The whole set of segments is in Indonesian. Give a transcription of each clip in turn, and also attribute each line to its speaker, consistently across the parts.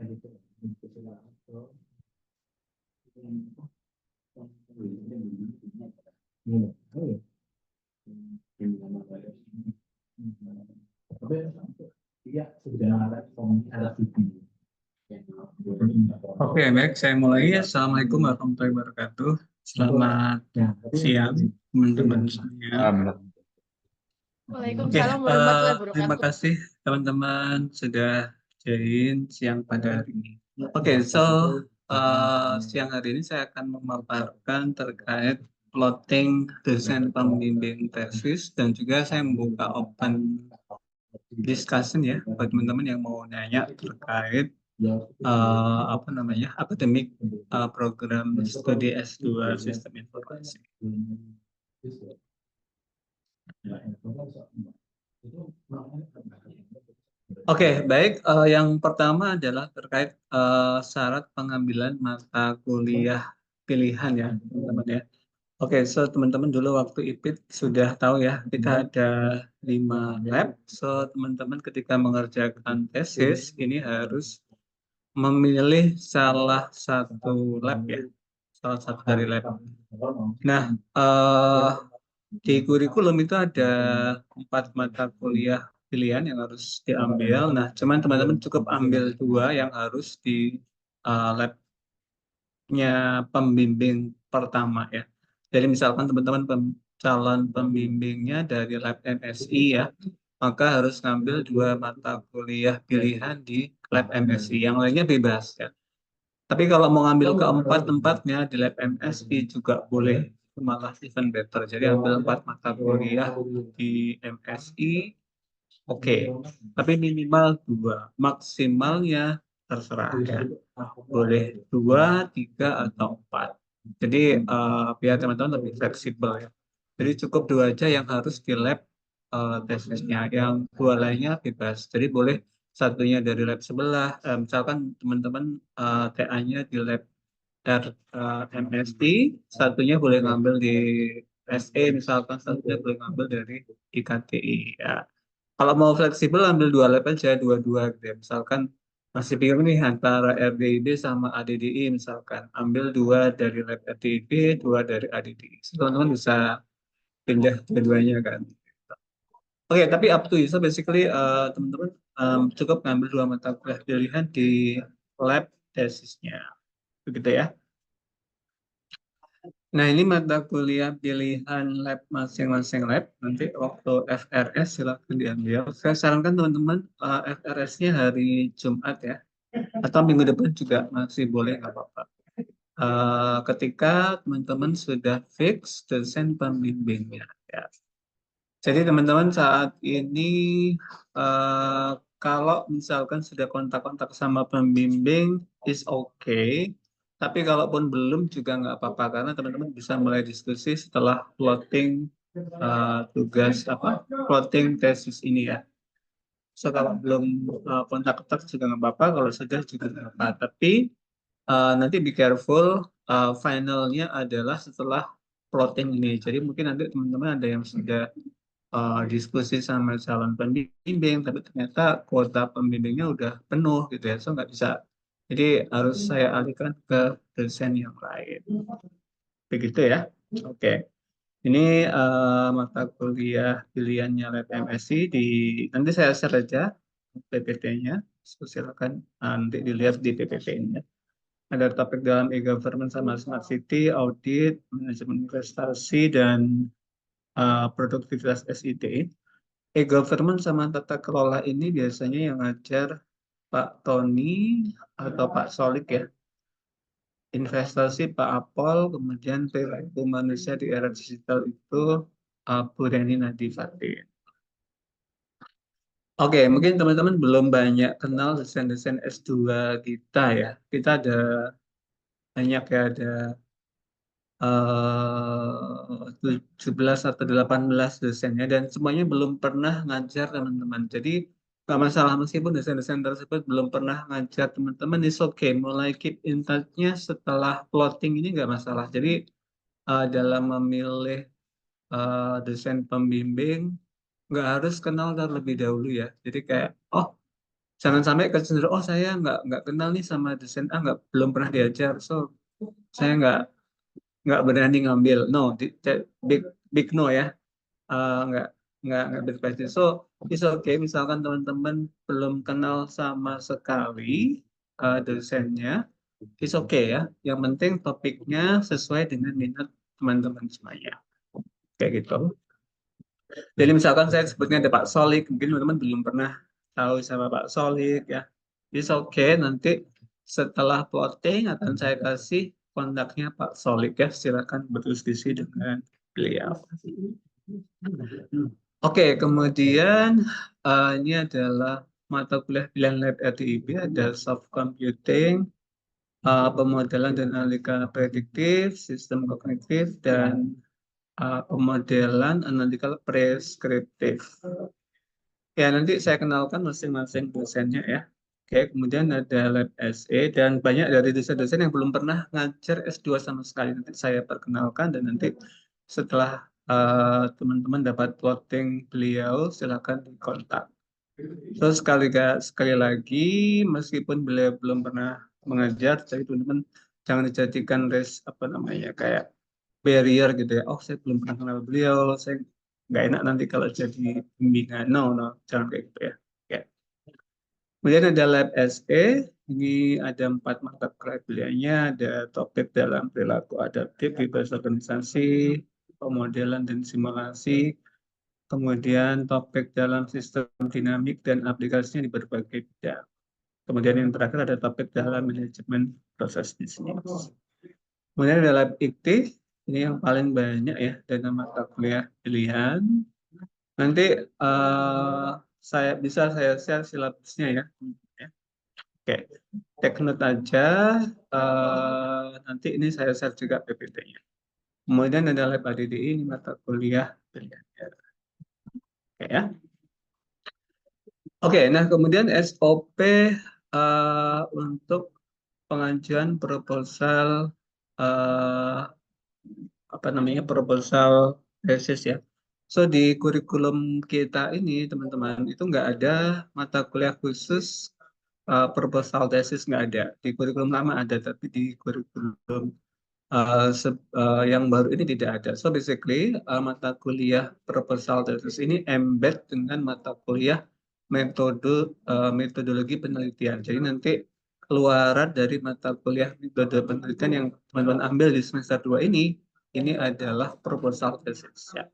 Speaker 1: Oke, baik. Saya mulai. Assalamualaikum warahmatullahi wabarakatuh. Selamat siang, teman-teman semuanya. Oke,
Speaker 2: Waalaikumsalam warahmatullahi
Speaker 1: terima
Speaker 2: wabarakatuh.
Speaker 1: kasih teman-teman sudah join siang pada hari ini. Oke, siang hari ini saya akan memaparkan terkait plotting desain pembimbing tesis dan juga saya membuka open discussion ya buat teman-teman yang mau nanya terkait akademik program studi S2 Sistem Informasi. Oke, baik. Yang pertama adalah terkait syarat pengambilan mata kuliah pilihan ya, teman-teman ya. Oke, teman-teman dulu waktu IPIT sudah tahu ya, kita ada 5 lab. Teman-teman ketika mengerjakan tesis ini harus memilih salah satu lab ya, salah satu dari lab. Nah, di kurikulum itu ada 4 mata kuliah pilihan yang harus diambil. Nah, cuman teman-teman cukup ambil 2 yang harus di labnya pembimbing pertama ya. Jadi misalkan teman-teman calon pembimbingnya dari lab MSI ya, maka harus ngambil 2 mata kuliah pilihan di lab MSI. Yang lainnya bebas ya. Tapi kalau mau ngambil keempat-empatnya di lab MSI juga boleh, malah even better. Jadi ambil 4 mata kuliah di MSI, oke. Tapi minimal 2, maksimalnya terserah ya. Boleh 2, 3, atau 4. Jadi biar teman-teman lebih fleksibel ya. Jadi cukup 2 aja yang harus di lab tesisnya, yang 2 lainnya bebas. Jadi boleh satunya dari lab sebelah, misalkan teman-teman TA-nya di lab MST, satunya boleh ngambil di SE, misalkan satunya boleh ngambil dari IKTI ya. Kalau mau fleksibel ambil 2 lab aja, dua-dua gitu ya. Misalkan masih bingung nih antara RDIB sama ADDI, misalkan ambil 2 dari lab RDIB, 2 dari ADDI. Teman-teman bisa pindah dua-duanya kan. Oke, tapi up to you. So basically teman-teman cukup ngambil 2 mata kuliah pilihan di lab tesisnya. Begitu ya. Nah, ini mata kuliah pilihan lab masing-masing lab. Nanti waktu FRS silakan diambil. Saya sarankan teman-teman FRS-nya hari Jumat ya. Atau minggu depan juga masih boleh, nggak apa-apa. Ketika teman-teman sudah fix dosen pembimbingnya ya. Jadi teman-teman saat ini kalau misalkan sudah kontak-kontak sama pembimbing is okay. Tapi kalaupun belum juga nggak apa-apa karena teman-teman bisa mulai diskusi setelah plotting plotting tesis ini ya. So kalau belum kontak-kontak juga nggak apa-apa, kalau sudah juga nggak apa-apa. Tapi nanti be careful, finalnya adalah setelah plotting ini. Jadi mungkin nanti teman-teman ada yang sudah diskusi sama calon pembimbing, tapi ternyata kuota pembimbingnya udah penuh gitu ya, so nggak bisa. Jadi harus saya alihkan ke dosen yang lain. Begitu ya. Oke. Ini mata kuliah pilihannya lab MSc nanti saya share aja PPT-nya. So, silakan nanti dilihat di PPT-nya. Ada topik dalam e-government sama smart city, audit, manajemen investasi, dan produktivitas SIT. E-government sama tata kelola ini biasanya yang ngajar Pak Tony atau Pak Solik ya. Investasi Pak Apol, kemudian perilaku manusia di era digital itu Bu Reni Nadifati. Oke, mungkin teman-teman belum banyak kenal desain-desain S2 kita ya. Kita ada banyak ya, ada 17 atau 18 dosennya dan semuanya belum pernah ngajar teman-teman. Jadi nggak masalah meskipun desain-desain tersebut belum pernah ngajar teman-teman, is okay. Mulai keep in touch-nya setelah plotting ini nggak masalah. Jadi dalam memilih desain pembimbing nggak harus kenal terlebih dahulu ya. Jadi kayak Jangan sampai kecenderungan, oh saya nggak kenal nih sama dosen A, belum pernah diajar, so saya nggak berani ngambil. No, big big no ya. Nggak nggak berprestasi. So it's okay misalkan teman-teman belum kenal sama sekali dosennya, it's okay ya. Yang penting topiknya sesuai dengan minat teman-teman semuanya. Kayak gitu. Jadi misalkan saya sebutnya ada Pak Solik, mungkin teman-teman belum pernah tahu sama Pak Solik ya. It's okay, nanti setelah plotting akan saya kasih kontaknya Pak Solik ya. Silakan berdiskusi dengan beliau. Oke, kemudian ini adalah mata kuliah pilihan lab RTIB, ada soft computing, pemodelan dan analika prediktif, sistem kognitif, dan pemodelan analytical preskriptif. Ya, nanti saya kenalkan masing-masing dosennya ya. Oke, kemudian ada lab SE dan banyak dari dosen-dosen yang belum pernah ngajar S2 sama sekali. Nanti saya perkenalkan dan nanti setelah teman-teman dapat plotting beliau, silakan dikontak. Terus sekali lagi, meskipun beliau belum pernah mengajar, jadi teman-teman jangan dijadikan apa namanya kayak barrier gitu ya. Oh, saya belum pernah kenal beliau, saya nggak enak nanti kalau jadi bimbingan. No, no, jangan kayak gitu ya. Oke. Kemudian ada lab SE, ini ada 4 mata kuliahnya, ada topik dalam perilaku adaptif di bahasa organisasi, pemodelan dan simulasi, kemudian topik dalam sistem dinamik dan aplikasinya di berbagai bidang. Kemudian yang terakhir ada topik dalam manajemen proses bisnis. Kemudian ada lab IKT, ini yang paling banyak ya, dan mata kuliah pilihan. Nanti saya share silabusnya ya. Oke, take note aja. Nanti ini saya share juga PPT-nya. Kemudian ada lab ADDI, ini mata kuliah pilihan. Oke ya. Oke, nah kemudian SOP untuk pengajuan proposal eh, apa namanya proposal tesis ya. So di kurikulum kita ini teman-teman itu nggak ada mata kuliah khusus proposal tesis, nggak ada. Di kurikulum lama ada, tapi di kurikulum yang baru ini tidak ada. So basically mata kuliah proposal tesis ini embed dengan mata kuliah metodologi penelitian. Jadi nanti keluaran dari mata kuliah metode penelitian yang teman-teman ambil di semester 2 ini adalah proposal tesis ya.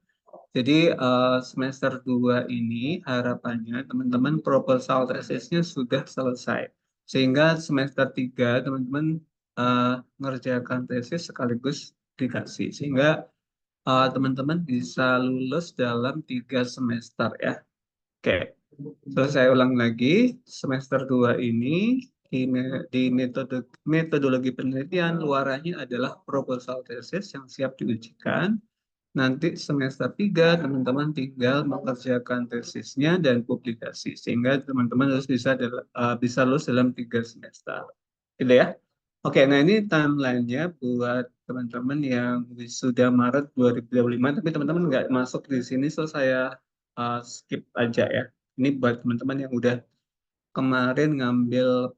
Speaker 1: Jadi semester 2 ini harapannya teman-teman proposal tesisnya sudah selesai. Sehingga semester 3 teman-teman mengerjakan tesis sekaligus dikasih. Sehingga teman-teman bisa lulus dalam 3 semester ya. Oke, terus saya ulang lagi, semester 2 ini di metodologi penelitian luarannya adalah proposal tesis yang siap diujikan. Nanti semester 3 teman-teman tinggal mengerjakan tesisnya dan publikasi. Sehingga teman-teman harus bisa lulus dalam 3 semester. Gitu ya. Oke, nah ini timeline-nya buat teman-teman yang sudah Maret 2025, tapi teman-teman nggak masuk di sini, so saya skip aja ya. Ini buat teman-teman yang udah kemarin ngambil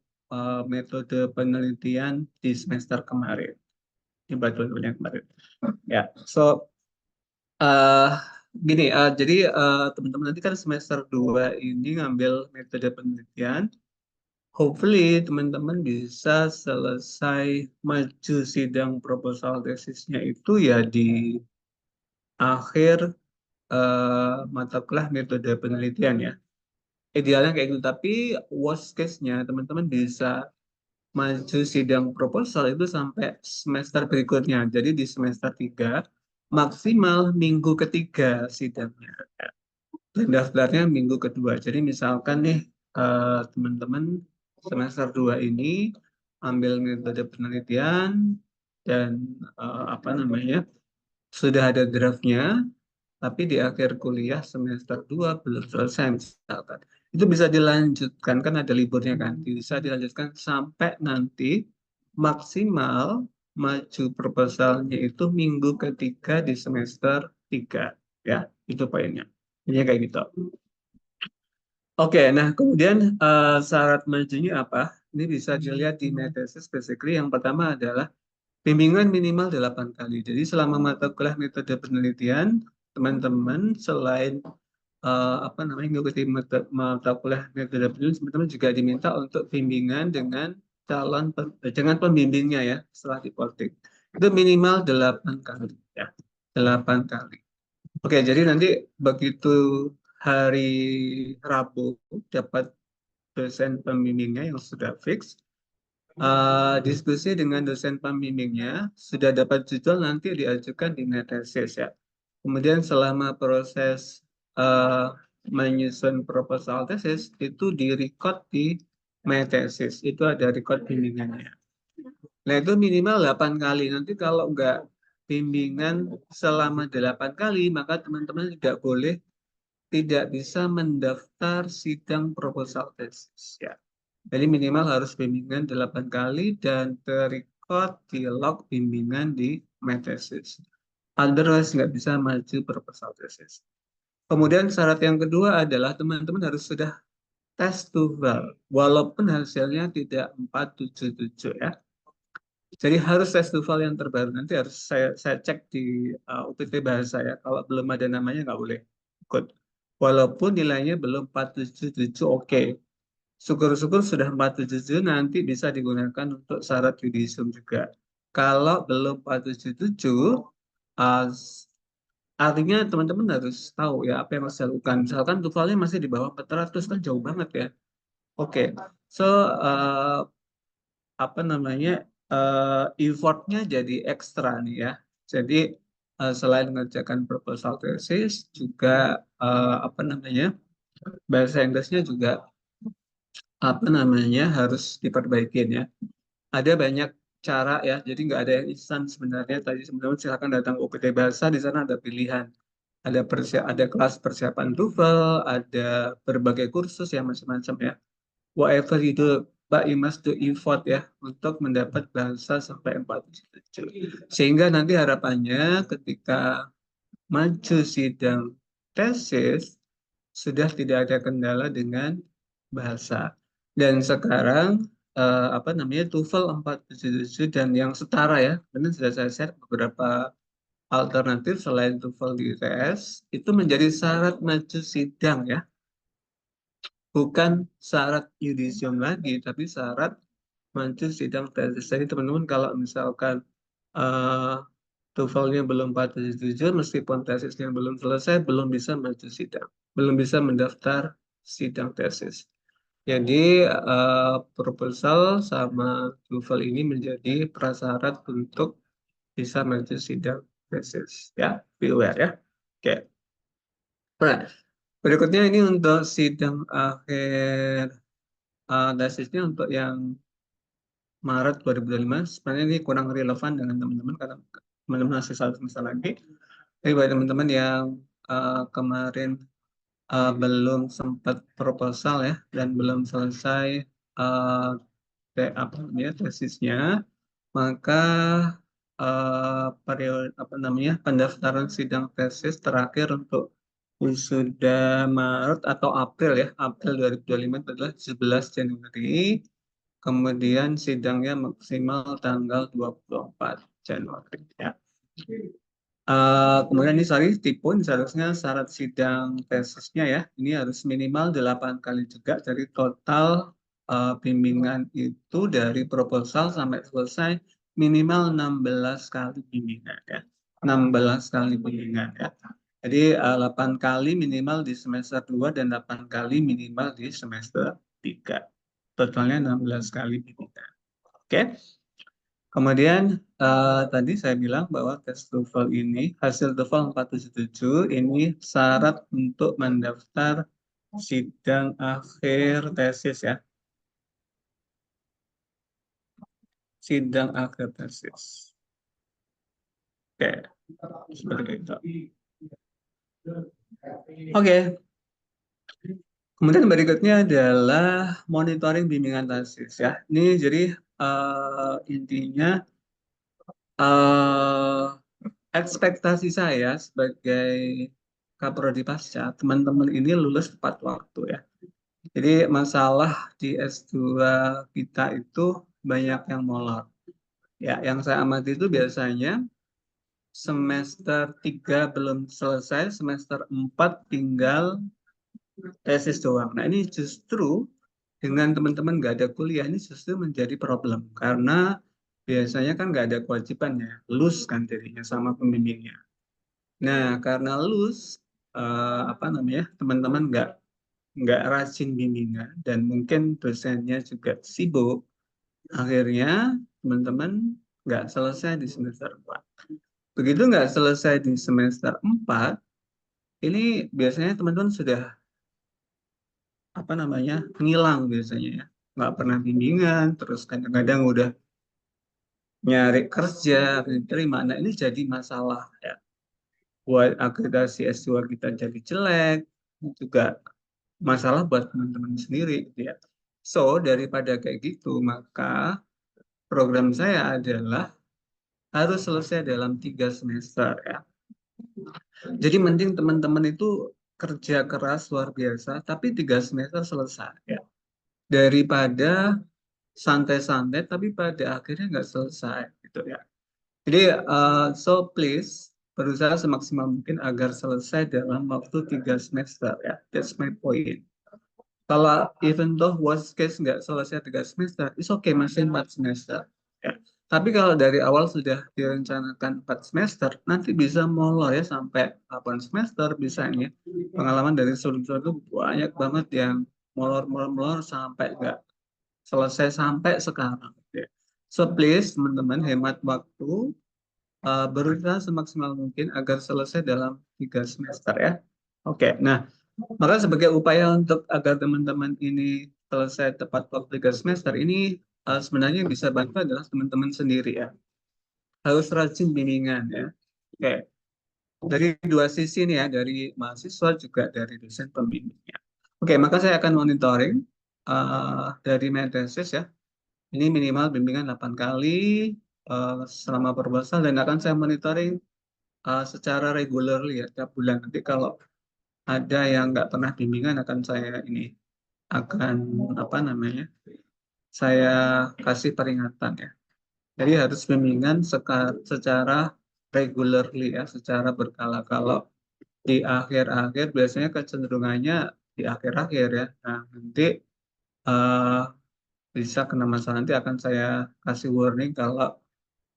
Speaker 1: metode penelitian di semester kemarin. Ini buat teman-teman yang kemarin. Ya, so eh gini, jadi teman-teman nanti kan semester 2 ini ngambil metode penelitian. Hopefully teman-teman bisa selesai maju sidang proposal tesisnya itu ya di akhir mata kuliah metode penelitian ya. Idealnya kayak gitu, tapi worst case-nya teman-teman bisa maju sidang proposal itu sampai semester berikutnya. Jadi di semester 3 maksimal minggu ketiga sidangnya. Dan daftarnya minggu kedua. Jadi misalkan nih teman-teman semester 2 ini ambil metode penelitian dan apa namanya sudah ada draftnya, tapi di akhir kuliah semester 2 belum selesai misalkan. Itu bisa dilanjutkan, kan ada liburnya kan, bisa dilanjutkan sampai nanti maksimal maju proposalnya itu minggu ketiga di semester 3. Ya, itu poinnya. Ini kayak gitu. Oke, nah kemudian syarat majunya apa? Ini bisa dilihat di Metesis basically. Yang pertama adalah bimbingan minimal 8 kali. Jadi selama mata kuliah metode penelitian, teman-teman selain apa namanya mengikuti mata kuliah metode penelitian, teman-teman juga diminta untuk bimbingan dengan dengan pembimbingnya ya setelah diporting. Itu minimal 8 kali ya. 8 kali. Oke, jadi nanti begitu hari Rabu dapat dosen pembimbingnya yang sudah fix, diskusi dengan dosen pembimbingnya, sudah dapat judul nanti diajukan di tesis ya. Kemudian selama proses menyusun proposal tesis itu direcord di tesis, itu ada record bimbingannya. Nah itu minimal 8 kali. Nanti kalau nggak bimbingan selama 8 kali, maka teman-teman tidak bisa mendaftar sidang proposal tesis ya. Jadi minimal harus bimbingan 8 kali dan terrecord di log bimbingan di tesis. Otherwise nggak bisa maju proposal tesis. Kemudian syarat yang kedua adalah teman-teman harus sudah tes TOEFL walaupun hasilnya tidak 477 ya. Jadi harus tes TOEFL yang terbaru. Nanti harus saya cek di UPT bahasa ya. Kalau belum ada namanya nggak boleh ikut. Walaupun nilainya belum 477 oke. Syukur-syukur sudah 477 nanti bisa digunakan untuk syarat yudisium juga. Kalau belum 477 uh, artinya teman-teman harus tahu ya apa yang harus dilakukan. Misalkan TOEFL-nya masih di bawah 400 kan jauh banget ya. Oke, so apa namanya effortnya jadi ekstra nih ya. Jadi selain mengerjakan proposal tesis juga apa namanya bahasa Inggrisnya juga apa namanya harus diperbaikin ya. Ada banyak cara ya, jadi nggak ada yang instan sebenarnya. Tadi sebenarnya silakan datang ke UPT Bahasa, di sana ada pilihan. Ada kelas persiapan TOEFL, ada berbagai kursus ya macam-macam ya. Whatever you do, but you must do effort ya untuk mendapat bahasa sampai 4.7. Sehingga nanti harapannya ketika maju sidang tesis sudah tidak ada kendala dengan bahasa. Dan sekarang apa namanya TOEFL 4.7 dan yang setara ya, benar sudah saya share beberapa alternatif selain TOEFL di ITS itu menjadi syarat maju sidang ya, bukan syarat yudisium lagi, tapi syarat maju sidang tesis. Jadi teman-teman kalau misalkan eh, TOEFL-nya belum 4.7, meskipun tesisnya belum selesai, belum bisa maju sidang, belum bisa mendaftar sidang tesis. Jadi proposal sama TOEFL ini menjadi prasyarat untuk bisa maju sidang tesis. Ya, be aware ya. Oke. Nah, berikutnya ini untuk sidang akhir tesisnya untuk yang Maret 2025. Sebenarnya ini kurang relevan dengan teman-teman karena teman-teman masih satu semester lagi. Tapi bagi teman-teman yang kemarin belum sempat proposal ya dan belum selesai uh, apa namanya tesisnya, maka periode apa namanya pendaftaran sidang tesis terakhir untuk wisuda Maret atau April ya, April 2025 itu adalah 17 Januari. Kemudian sidangnya maksimal tanggal 24 Januari ya. Kemudian ini sorry tipun seharusnya syarat sidang tesisnya ya ini harus minimal 8 kali juga dari total bimbingan itu dari proposal sampai selesai minimal 16 kali bimbingan ya 16 kali bimbingan ya jadi 8 kali minimal di semester 2 dan 8 kali minimal di semester 3 totalnya 16 kali bimbingan oke. Kemudian tadi saya bilang bahwa tes TOEFL ini, hasil TOEFL 477 ini syarat untuk mendaftar sidang akhir tesis ya. Sidang akhir tesis. Oke, seperti itu. Oke, kemudian berikutnya adalah monitoring bimbingan tesis ya. Ini jadi intinya eh, ekspektasi saya sebagai Kaprodi Pasca, teman-teman ini lulus tepat waktu ya. Jadi masalah di S2 kita itu banyak yang molor. Ya, yang saya amati itu biasanya semester 3 belum selesai, semester 4 tinggal tesis doang. Nah, ini justru dengan teman-teman nggak ada kuliah, ini justru menjadi problem. Karena biasanya kan nggak ada kewajibannya, lulus kan jadinya sama pembimbingnya. Nah, karena lulus, apa namanya, teman-teman nggak rajin bimbingan dan mungkin dosennya juga sibuk, akhirnya teman-teman nggak selesai di semester 4. Begitu nggak selesai di semester 4, ini biasanya teman-teman sudah apa namanya ngilang biasanya ya, nggak pernah bimbingan, terus kadang-kadang udah nyari kerja, diterima. Nah ini jadi masalah ya, buat akreditasi S2 kita jadi jelek, juga masalah buat teman-teman sendiri gitu ya. So daripada kayak gitu, maka program saya adalah harus selesai dalam 3 semester ya. Jadi mending teman-teman itu kerja keras luar biasa, tapi 3 semester selesai ya. Daripada santai-santai, tapi pada akhirnya nggak selesai gitu ya. Jadi so please berusaha semaksimal mungkin agar selesai dalam waktu 3 semester ya. That's my point. Kalau even though worst case nggak selesai 3 semester, it's okay masih 4 semester. Ya. Tapi kalau dari awal sudah direncanakan 4 semester, nanti bisa molor ya sampai 8 semester bisa ini. Pengalaman dari student-student itu banyak banget yang molor-molor sampai nggak selesai sampai sekarang. Ya. So please teman-teman hemat waktu, berusaha semaksimal mungkin agar selesai dalam 3 semester ya. Oke, nah maka sebagai upaya untuk agar teman-teman ini selesai tepat waktu 3 semester ini, sebenarnya yang bisa bantu adalah teman-teman sendiri ya. Harus rajin bimbingan ya. Oke, dari dua sisi nih ya, dari mahasiswa juga dari dosen pembimbingnya. Oke, maka saya akan monitoring dari Medreses ya. Ini minimal bimbingan 8 kali selama proposal dan akan saya monitoring secara regularly ya tiap bulan. Nanti kalau ada yang nggak pernah bimbingan akan saya ini akan apa namanya saya kasih peringatan ya. Jadi harus bimbingan secara regularly ya, secara berkala. Kalau di akhir-akhir biasanya kecenderungannya di akhir-akhir ya. Nah nanti eh, bisa kena masalah, nanti akan saya kasih warning kalau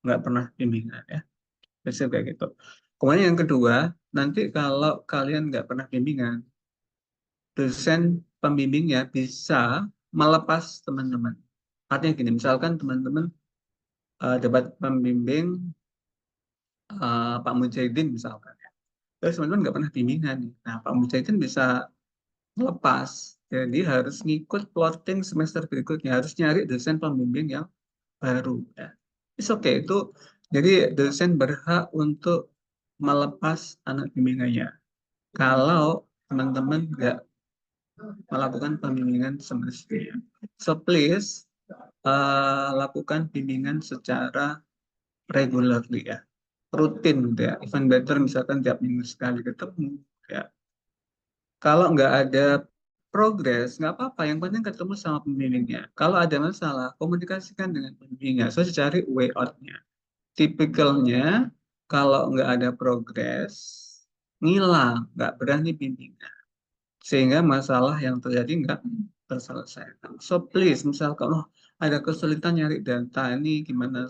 Speaker 1: nggak pernah bimbingan ya. Biasanya kayak gitu. Kemudian yang kedua, nanti kalau kalian nggak pernah bimbingan, dosen pembimbingnya bisa melepas teman-teman. Artinya gini, misalkan teman-teman dapat pembimbing Pak Mujahidin misalkan. Ya. Terus teman-teman nggak pernah bimbingan nih. Nah, Pak Mujahidin bisa melepas. Jadi harus ngikut plotting semester berikutnya. Harus nyari dosen pembimbing yang baru. Ya. It's okay. Itu jadi dosen berhak untuk melepas anak bimbingannya. Kalau teman-teman nggak melakukan pembimbingan semestinya. So please lakukan bimbingan secara regularly ya, rutin gitu ya. Even better misalkan tiap minggu sekali ketemu ya. Kalau nggak ada progres nggak apa-apa. Yang penting ketemu sama pembimbingnya. Kalau ada masalah komunikasikan dengan pembimbingnya. So cari way out-nya. Tipikalnya kalau nggak ada progres ngilang, nggak berani bimbingan sehingga masalah yang terjadi nggak terselesaikan. So please, misalkan oh, ada kesulitan nyari data ini gimana,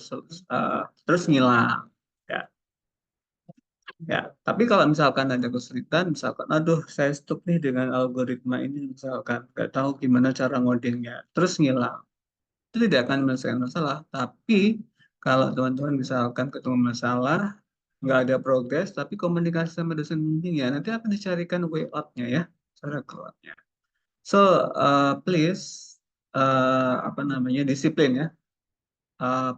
Speaker 1: terus ngilang, ya, ya. Tapi kalau misalkan ada kesulitan, misalkan, aduh, saya stuck nih dengan algoritma ini, misalkan nggak tahu gimana cara ngodingnya, terus ngilang, itu tidak akan menyelesaikan masalah. Tapi kalau teman-teman misalkan ketemu masalah, nggak ada progres, tapi komunikasi sama dosen bimbingnya, nanti akan dicarikan way out-nya ya, cara keluarnya. So, please, apa namanya, disiplin ya.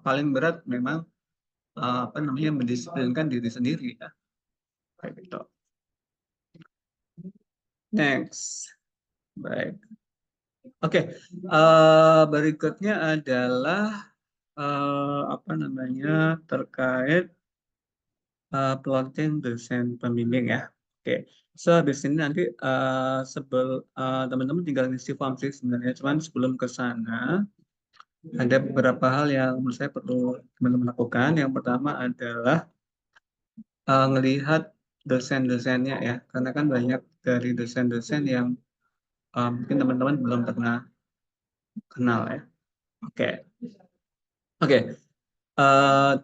Speaker 1: Paling berat memang apa namanya mendisiplinkan diri sendiri ya. Kayak gitu. Next, baik. Oke, berikutnya adalah apa namanya terkait plotting dosen pembimbing ya. Oke, so habis ini nanti teman-teman tinggal ngisi form sih sebenarnya. Cuman sebelum ke sana, ada beberapa hal yang menurut saya perlu teman-teman lakukan. Yang pertama adalah ngelihat dosen-dosennya ya, karena kan banyak dari dosen-dosen yang mungkin teman-teman belum pernah kenal ya. Oke, oke.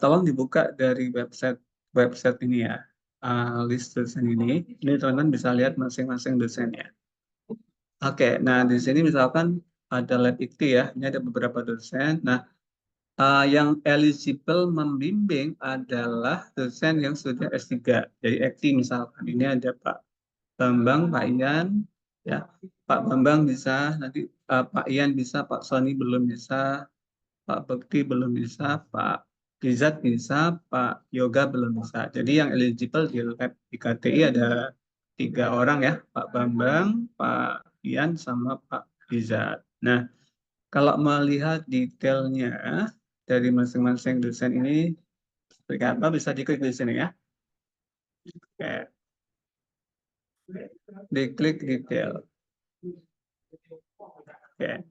Speaker 1: Tolong dibuka dari website website ini ya, list dosen ini. Ini teman-teman bisa lihat masing-masing dosennya. Oke, nah di sini misalkan ada lab IKTI ya, ini ada beberapa dosen. Nah, yang eligible membimbing adalah dosen yang sudah S3. Jadi IKTI misalkan, ini ada Pak Bambang, Pak Ian, ya. Pak Bambang bisa, nanti Pak Ian bisa, Pak Sony belum bisa, Pak Bekti belum bisa, Pak Rizat bisa, Pak Yoga belum bisa. Jadi yang eligible di lab IKTI ada 3 orang ya, Pak Bambang, Pak Ian, sama Pak Rizat. Nah, kalau melihat detailnya dari masing-masing dosen ini seperti apa, bisa diklik di sini ya. Oke, diklik detail. Oke.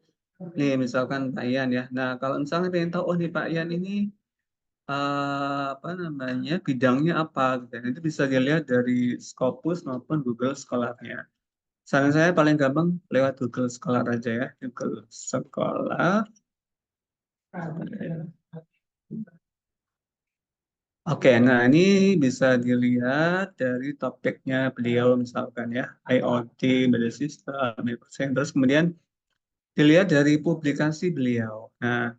Speaker 1: Nih misalkan Pak Ian ya. Nah kalau misalnya pengen tahu, oh nih Pak Ian ini apa namanya bidangnya apa, gitu. Itu bisa dilihat dari Scopus maupun Google Scholar-nya. Saran saya paling gampang lewat Google Scholar aja ya. Google Scholar. Oke, nah ini bisa dilihat dari topiknya beliau misalkan ya, IoT, embedded system, terus kemudian dilihat dari publikasi beliau. Nah,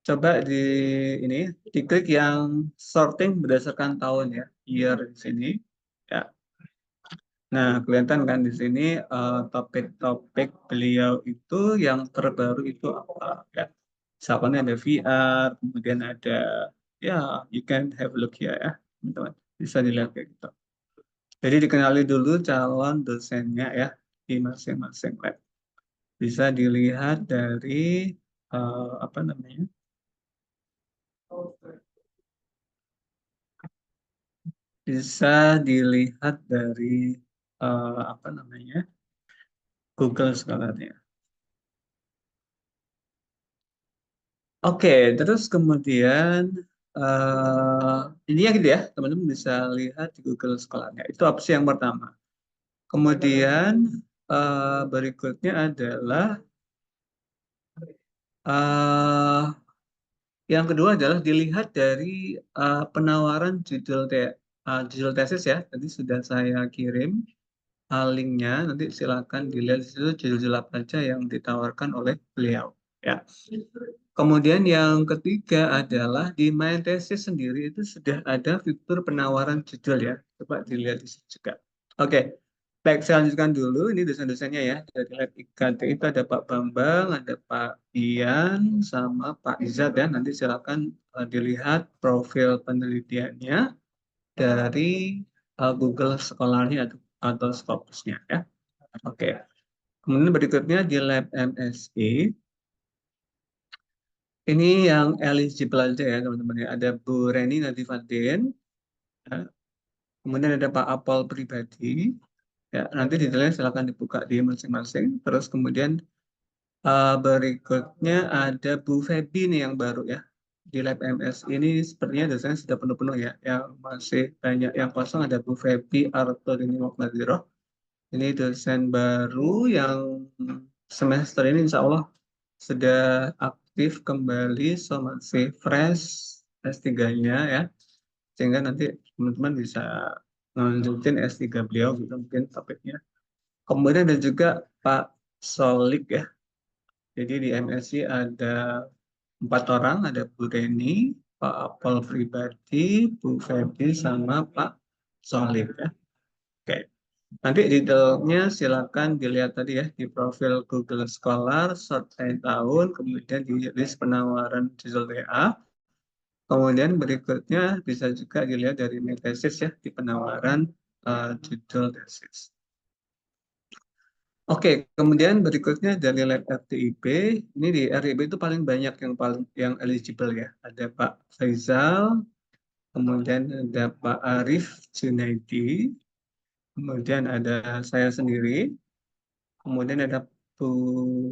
Speaker 1: coba ini diklik yang sorting berdasarkan tahun ya, year di sini. Ya. Nah, kelihatan kan di sini topik-topik beliau itu yang terbaru itu apa ya. Misalkan ada VR, kemudian ada ya you can have a look here ya, teman-teman. Bisa dilihat kayak gitu. Jadi dikenali dulu calon dosennya ya di masing-masing lab. Bisa dilihat dari apa namanya? Bisa dilihat dari apa namanya? Google Scholar-nya. Oke, terus kemudian ini ya gitu ya, teman-teman bisa lihat di Google Scholar-nya. Itu opsi yang pertama. Kemudian berikutnya adalah eh, yang kedua adalah dilihat dari penawaran judul tesis ya. Tadi sudah saya kirim linknya. Nanti silakan dilihat di situ judul-judul apa aja yang ditawarkan oleh beliau. Ya. Kemudian yang ketiga adalah di My Thesis sendiri itu sudah ada fitur penawaran judul ya. Coba dilihat di situ juga. Oke, baik saya lanjutkan dulu. Ini dosen-dosennya ya. Dari lab IKT itu ada Pak Bambang, ada Pak Ian, sama Pak Izat ya. Nanti silakan dilihat profil penelitiannya dari Google Scholar-nya atau Scopus-nya ya. Oke. Kemudian berikutnya di lab MSI. Ini yang eligible aja ya teman-teman ya. Ada Bu Reni Nadifadin, ya. Kemudian ada Pak Apol pribadi. Ya, nanti detailnya silakan dibuka di masing-masing. Terus kemudian berikutnya ada Bu Febi nih yang baru ya. Di Lab MS ini sepertinya dosennya sudah penuh-penuh ya. Yang masih banyak yang kosong ada Bu Febi Arturini Mokmadiro. Ini dosen baru yang semester ini insya Allah sudah aktif kembali, so masih fresh S3-nya ya, sehingga nanti teman-teman bisa melanjutin S3 beliau gitu mungkin topiknya. Kemudian ada juga Pak Solik ya, jadi di MSI ada 4 orang, ada Bu Reni, Pak Apol pribadi, Bu Feby, sama Pak Solik ya. Oke. Nanti detailnya silakan dilihat tadi ya di profil Google Scholar, search by tahun, kemudian di list penawaran judul TA. Kemudian berikutnya bisa juga dilihat dari tesis ya di penawaran judul tesis. Oke, kemudian berikutnya dari lab RTIP. Ini di RTIP itu paling banyak yang eligible ya. Ada Pak Faizal, kemudian ada Pak Arif Junaidi, kemudian ada saya sendiri, kemudian ada Bu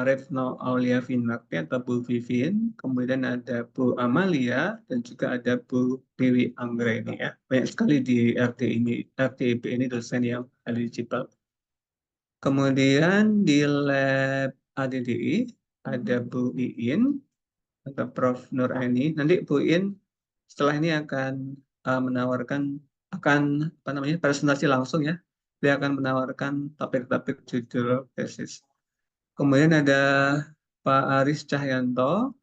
Speaker 1: Retno Aulia Finakti atau Bu Vivin, kemudian ada Bu Amalia, dan juga ada Bu Dewi Anggraini ya. Banyak sekali di RT ini, RTIB ini dosen yang eligible. Kemudian di lab ADDI ada Bu Iin atau Prof. Nur Aini. Nanti Bu Iin setelah ini akan menawarkan akan apa namanya presentasi langsung ya. Dia akan menawarkan topik-topik judul tesis. Kemudian ada Pak Aris Cahyanto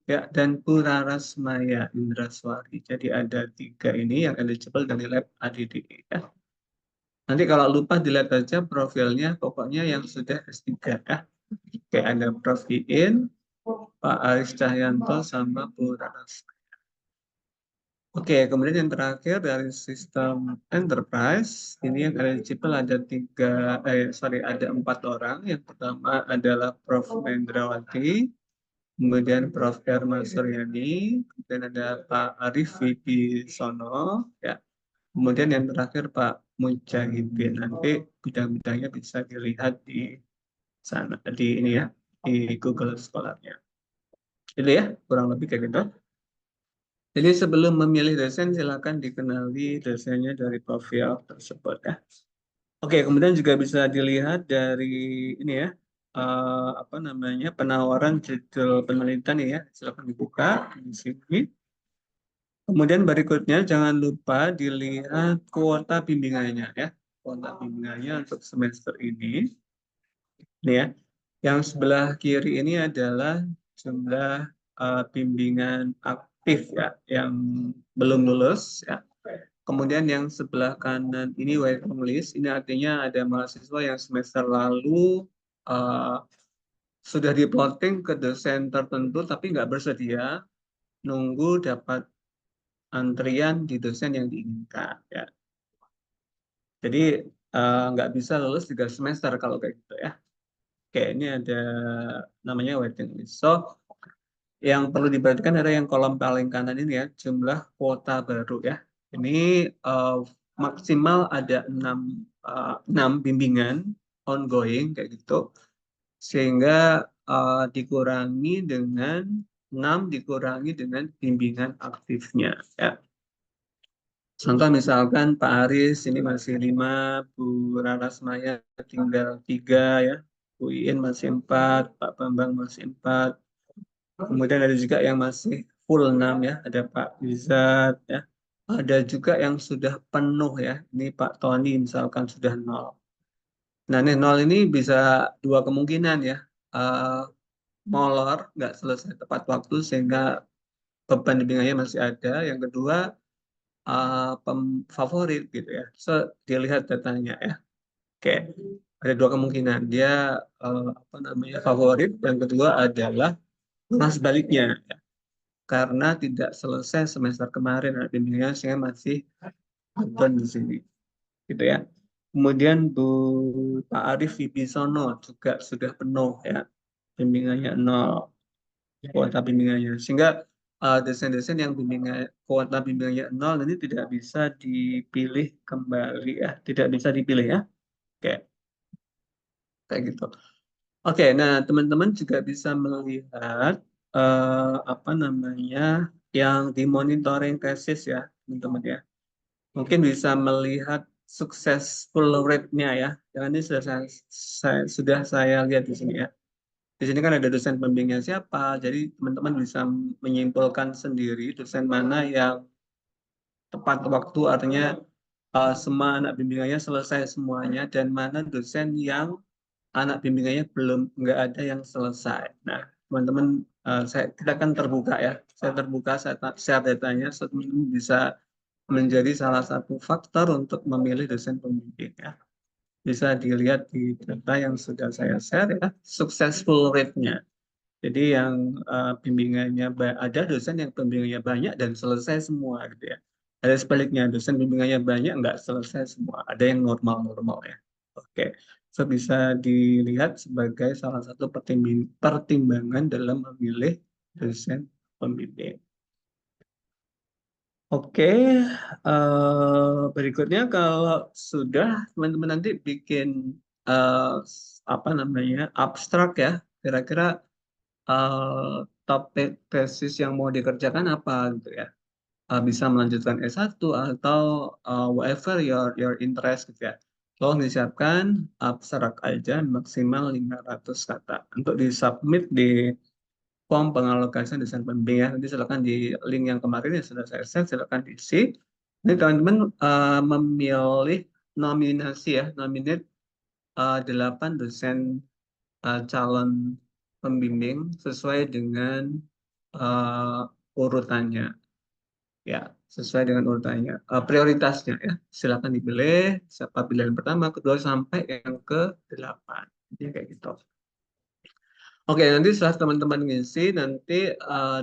Speaker 1: ya dan Bu Raras Maya Indraswari. Jadi ada 3 ini yang eligible dari lab ADDI ya. Nanti kalau lupa dilihat aja profilnya, pokoknya yang sudah S3 ya. Oke, ada Prof. Iin, Pak Aris Cahyanto, sama Bu Raras. Oke, kemudian yang terakhir dari sistem enterprise, ini yang eligible ada ada 4 orang. Yang pertama adalah Prof. Mendrawati, kemudian Prof. Erma Suryani, kemudian ada Pak Arif Wibisono, ya. Kemudian yang terakhir Pak Mujahidin. Nanti bidang-bidangnya bisa dilihat di sana, di ini ya, di Google Scholar-nya. Itu ya, kurang lebih kayak gitu. Jadi sebelum memilih dosen, silakan dikenali dosennya dari profil tersebut ya. Oke, kemudian juga bisa dilihat dari ini ya, apa namanya penawaran judul penelitian ya. Silakan dibuka di sini. Kemudian berikutnya jangan lupa dilihat kuota bimbingannya ya. Kuota bimbingannya untuk semester ini. Ini ya. Yang sebelah kiri ini adalah jumlah bimbingan aktif ya yang belum lulus ya. Kemudian yang sebelah kanan ini waiting list. Ini artinya ada mahasiswa yang semester lalu uh, sudah diplotting ke dosen tertentu tapi nggak bersedia nunggu dapat antrian di dosen yang diinginkan ya. Jadi nggak bisa lulus 3 semester kalau kayak gitu ya. Oke, ini ada namanya waiting list. So, yang perlu diperhatikan adalah yang kolom paling kanan ini ya, jumlah kuota baru ya. Ini uh, maksimal ada 6 bimbingan ongoing kayak gitu. Sehingga dikurangi dengan 6 dikurangi dengan bimbingan aktifnya ya. Contoh misalkan Pak Aris ini masih 5, Bu Raras Maya tinggal 3 ya, Bu Iin masih 4, Pak Bambang masih 4. Kemudian ada juga yang masih full 6 ya, ada Pak Izat ya. Ada juga yang sudah penuh ya, ini Pak Tony misalkan sudah 0. Nah ini 0 ini bisa 2 kemungkinan ya, Eh, molor, nggak selesai tepat waktu sehingga beban bimbingannya masih ada. Yang kedua, favorit gitu ya. So, dilihat datanya ya. Oke, ada 2 kemungkinan. Dia apa namanya favorit. Yang kedua adalah lunas sebaliknya. Ya. Karena tidak selesai semester kemarin bimbingannya sehingga masih beban di sini. Gitu ya. Kemudian Bu Pak Arif Wibisono juga sudah penuh ya. Bimbingannya 0. Kuota bimbingannya. Sehingga dosen-dosen yang kuota bimbingannya 0 ini tidak bisa dipilih kembali ya, tidak bisa dipilih ya. Oke, kayak gitu. Oke, nah teman-teman juga bisa melihat apa namanya yang di monitoring tesis ya, teman-teman ya. Mungkin bisa melihat successful rate-nya ya. Yang ini sudah saya lihat di sini ya. Di sini kan ada dosen pembimbingnya siapa, jadi teman-teman bisa menyimpulkan sendiri dosen mana yang tepat waktu, artinya semua anak bimbingannya selesai semuanya, dan mana dosen yang anak bimbingannya belum, nggak ada yang selesai. Nah, teman-teman, kita kan terbuka ya, saya terbuka, saya share datanya, so teman-teman bisa menjadi salah satu faktor untuk memilih dosen pembimbing ya. Bisa dilihat di data yang sudah saya share ya, successful rate-nya. Jadi yang bimbingannya ada dosen yang bimbingannya banyak dan selesai semua gitu ya. Ada sebaliknya dosen bimbingannya banyak nggak selesai semua. Ada yang normal-normal ya. Oke, so bisa dilihat sebagai salah satu pertimbangan dalam memilih dosen pembimbing. Oke, berikutnya kalau sudah teman-teman nanti bikin apa namanya abstrak ya, kira-kira topik tesis yang mau dikerjakan apa gitu ya. Bisa melanjutkan S1 atau whatever your interest gitu ya. Tolong disiapkan abstrak aja maksimal 500 kata untuk disubmit di form pengalokasian desain pembimbing ya. Nanti silakan di link yang kemarin yang sudah saya share, silakan diisi. Ini teman-teman memilih nominasi ya, nominate 8 dosen calon pembimbing sesuai dengan urutannya ya, sesuai dengan urutannya. Prioritasnya ya, silakan dipilih siapa pilihan pertama, kedua sampai yang ke-8. Jadi kayak gitu. Oke, nanti setelah teman-teman ngisi, nanti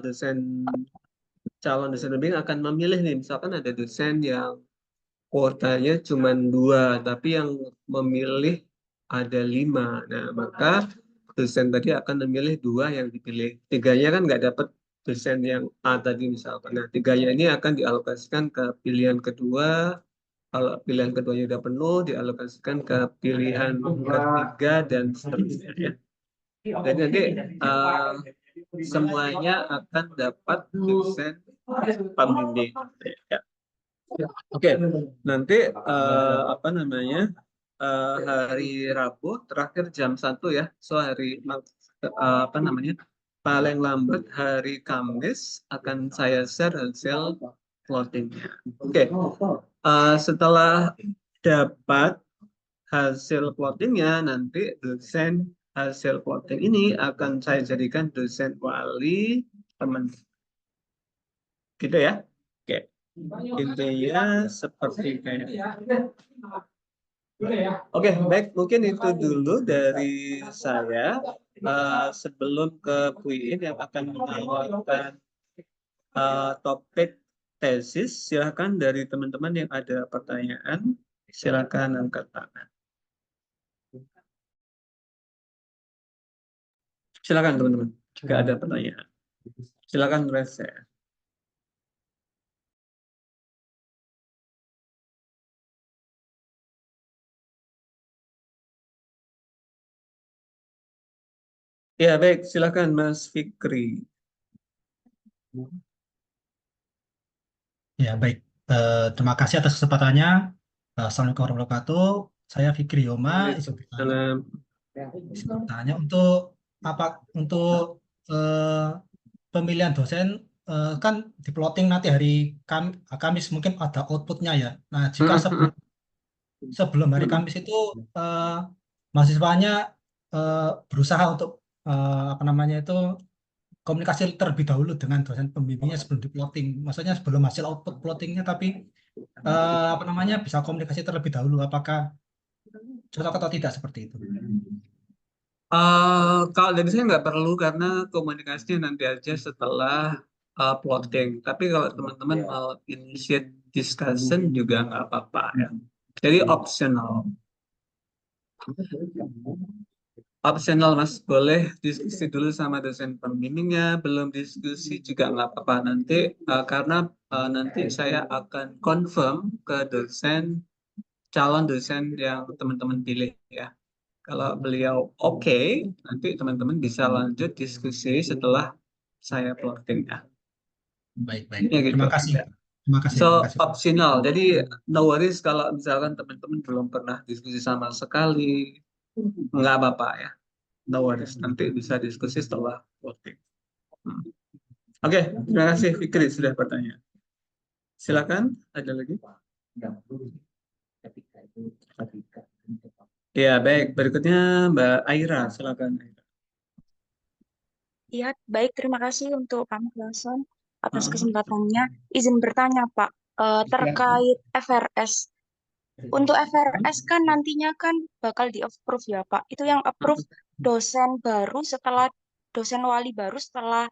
Speaker 1: dosen calon dosen pembimbing akan memilih nih, misalkan ada dosen yang kuotanya cuma 2, tapi yang memilih ada 5. Nah, maka dosen tadi akan memilih 2 yang dipilih. 3-nya kan nggak dapat dosen yang A tadi misalkan. Nah, 3-nya ini akan dialokasikan ke pilihan kedua. Kalau pilihan keduanya udah penuh, dialokasikan ke pilihan ketiga dan seterusnya ya. Jadi nanti semuanya akan dapat dosen pembimbing. Ya. Oke, nanti apa namanya hari Rabu terakhir jam 1 ya. So apa namanya paling lambat hari Kamis akan saya share hasil plottingnya. Oke, setelah dapat hasil plottingnya nanti dosen hasil plotting ini akan saya jadikan dosen wali teman gitu ya. Oke, intinya seperti kayak Oke, baik. Mungkin itu dulu dari saya. Sebelum ke Bu Iin yang akan menawarkan topik tesis, silakan dari teman-teman yang ada pertanyaan, silakan angkat tangan. Silakan teman-teman, jika ada pertanyaan. Silakan raise hand. Ya, baik. Silakan Mas Fikri.
Speaker 2: Ya, baik. Terima kasih atas kesempatannya. Assalamualaikum warahmatullahi wabarakatuh. Saya Fikri Yoma,
Speaker 1: Waalaikumsalam.
Speaker 2: izin bertanya untuk apa untuk eh, pemilihan dosen kan di plotting nanti hari Kamis mungkin ada outputnya ya. Nah, jika sebelum hari Kamis itu eh, mahasiswanya eh, berusaha untuk apa namanya itu komunikasi terlebih dahulu dengan dosen pembimbingnya sebelum di plotting. Maksudnya sebelum hasil output plottingnya, tapi apa namanya bisa komunikasi terlebih dahulu. Apakah cocok atau tidak seperti itu?
Speaker 1: Kalau dari saya nggak perlu karena komunikasinya nanti aja setelah plotting. Tapi kalau teman-teman mau initiate discussion juga nggak apa-apa ya. Jadi optional. Optional Mas, boleh diskusi dulu sama dosen pembimbingnya. Belum diskusi juga nggak apa-apa nanti karena nanti saya akan confirm ke dosen calon dosen yang teman-teman pilih ya. Kalau beliau oke, nanti teman-teman bisa lanjut diskusi setelah saya plotting ya.
Speaker 2: Baik, baik.
Speaker 1: Ya gitu.
Speaker 2: Terima kasih.
Speaker 1: Ya.
Speaker 2: Terima kasih,
Speaker 1: So
Speaker 2: terima kasih.
Speaker 1: optional. Jadi no worries kalau misalkan teman-teman belum pernah diskusi sama sekali, nggak apa-apa ya. No worries. Nanti bisa diskusi setelah plotting. Hmm. Oke, terima kasih Fikri sudah bertanya. Silakan, ada lagi? Ya, baik. Berikutnya Mbak Aira, silakan.
Speaker 3: Iya, baik. Terima kasih untuk kamu, Klason, atas
Speaker 1: Hmm.
Speaker 3: kesempatannya. Izin bertanya, Pak, terkait FRS. Untuk FRS kan nantinya kan bakal di-approve ya, Pak. Itu yang approve dosen baru setelah dosen wali baru setelah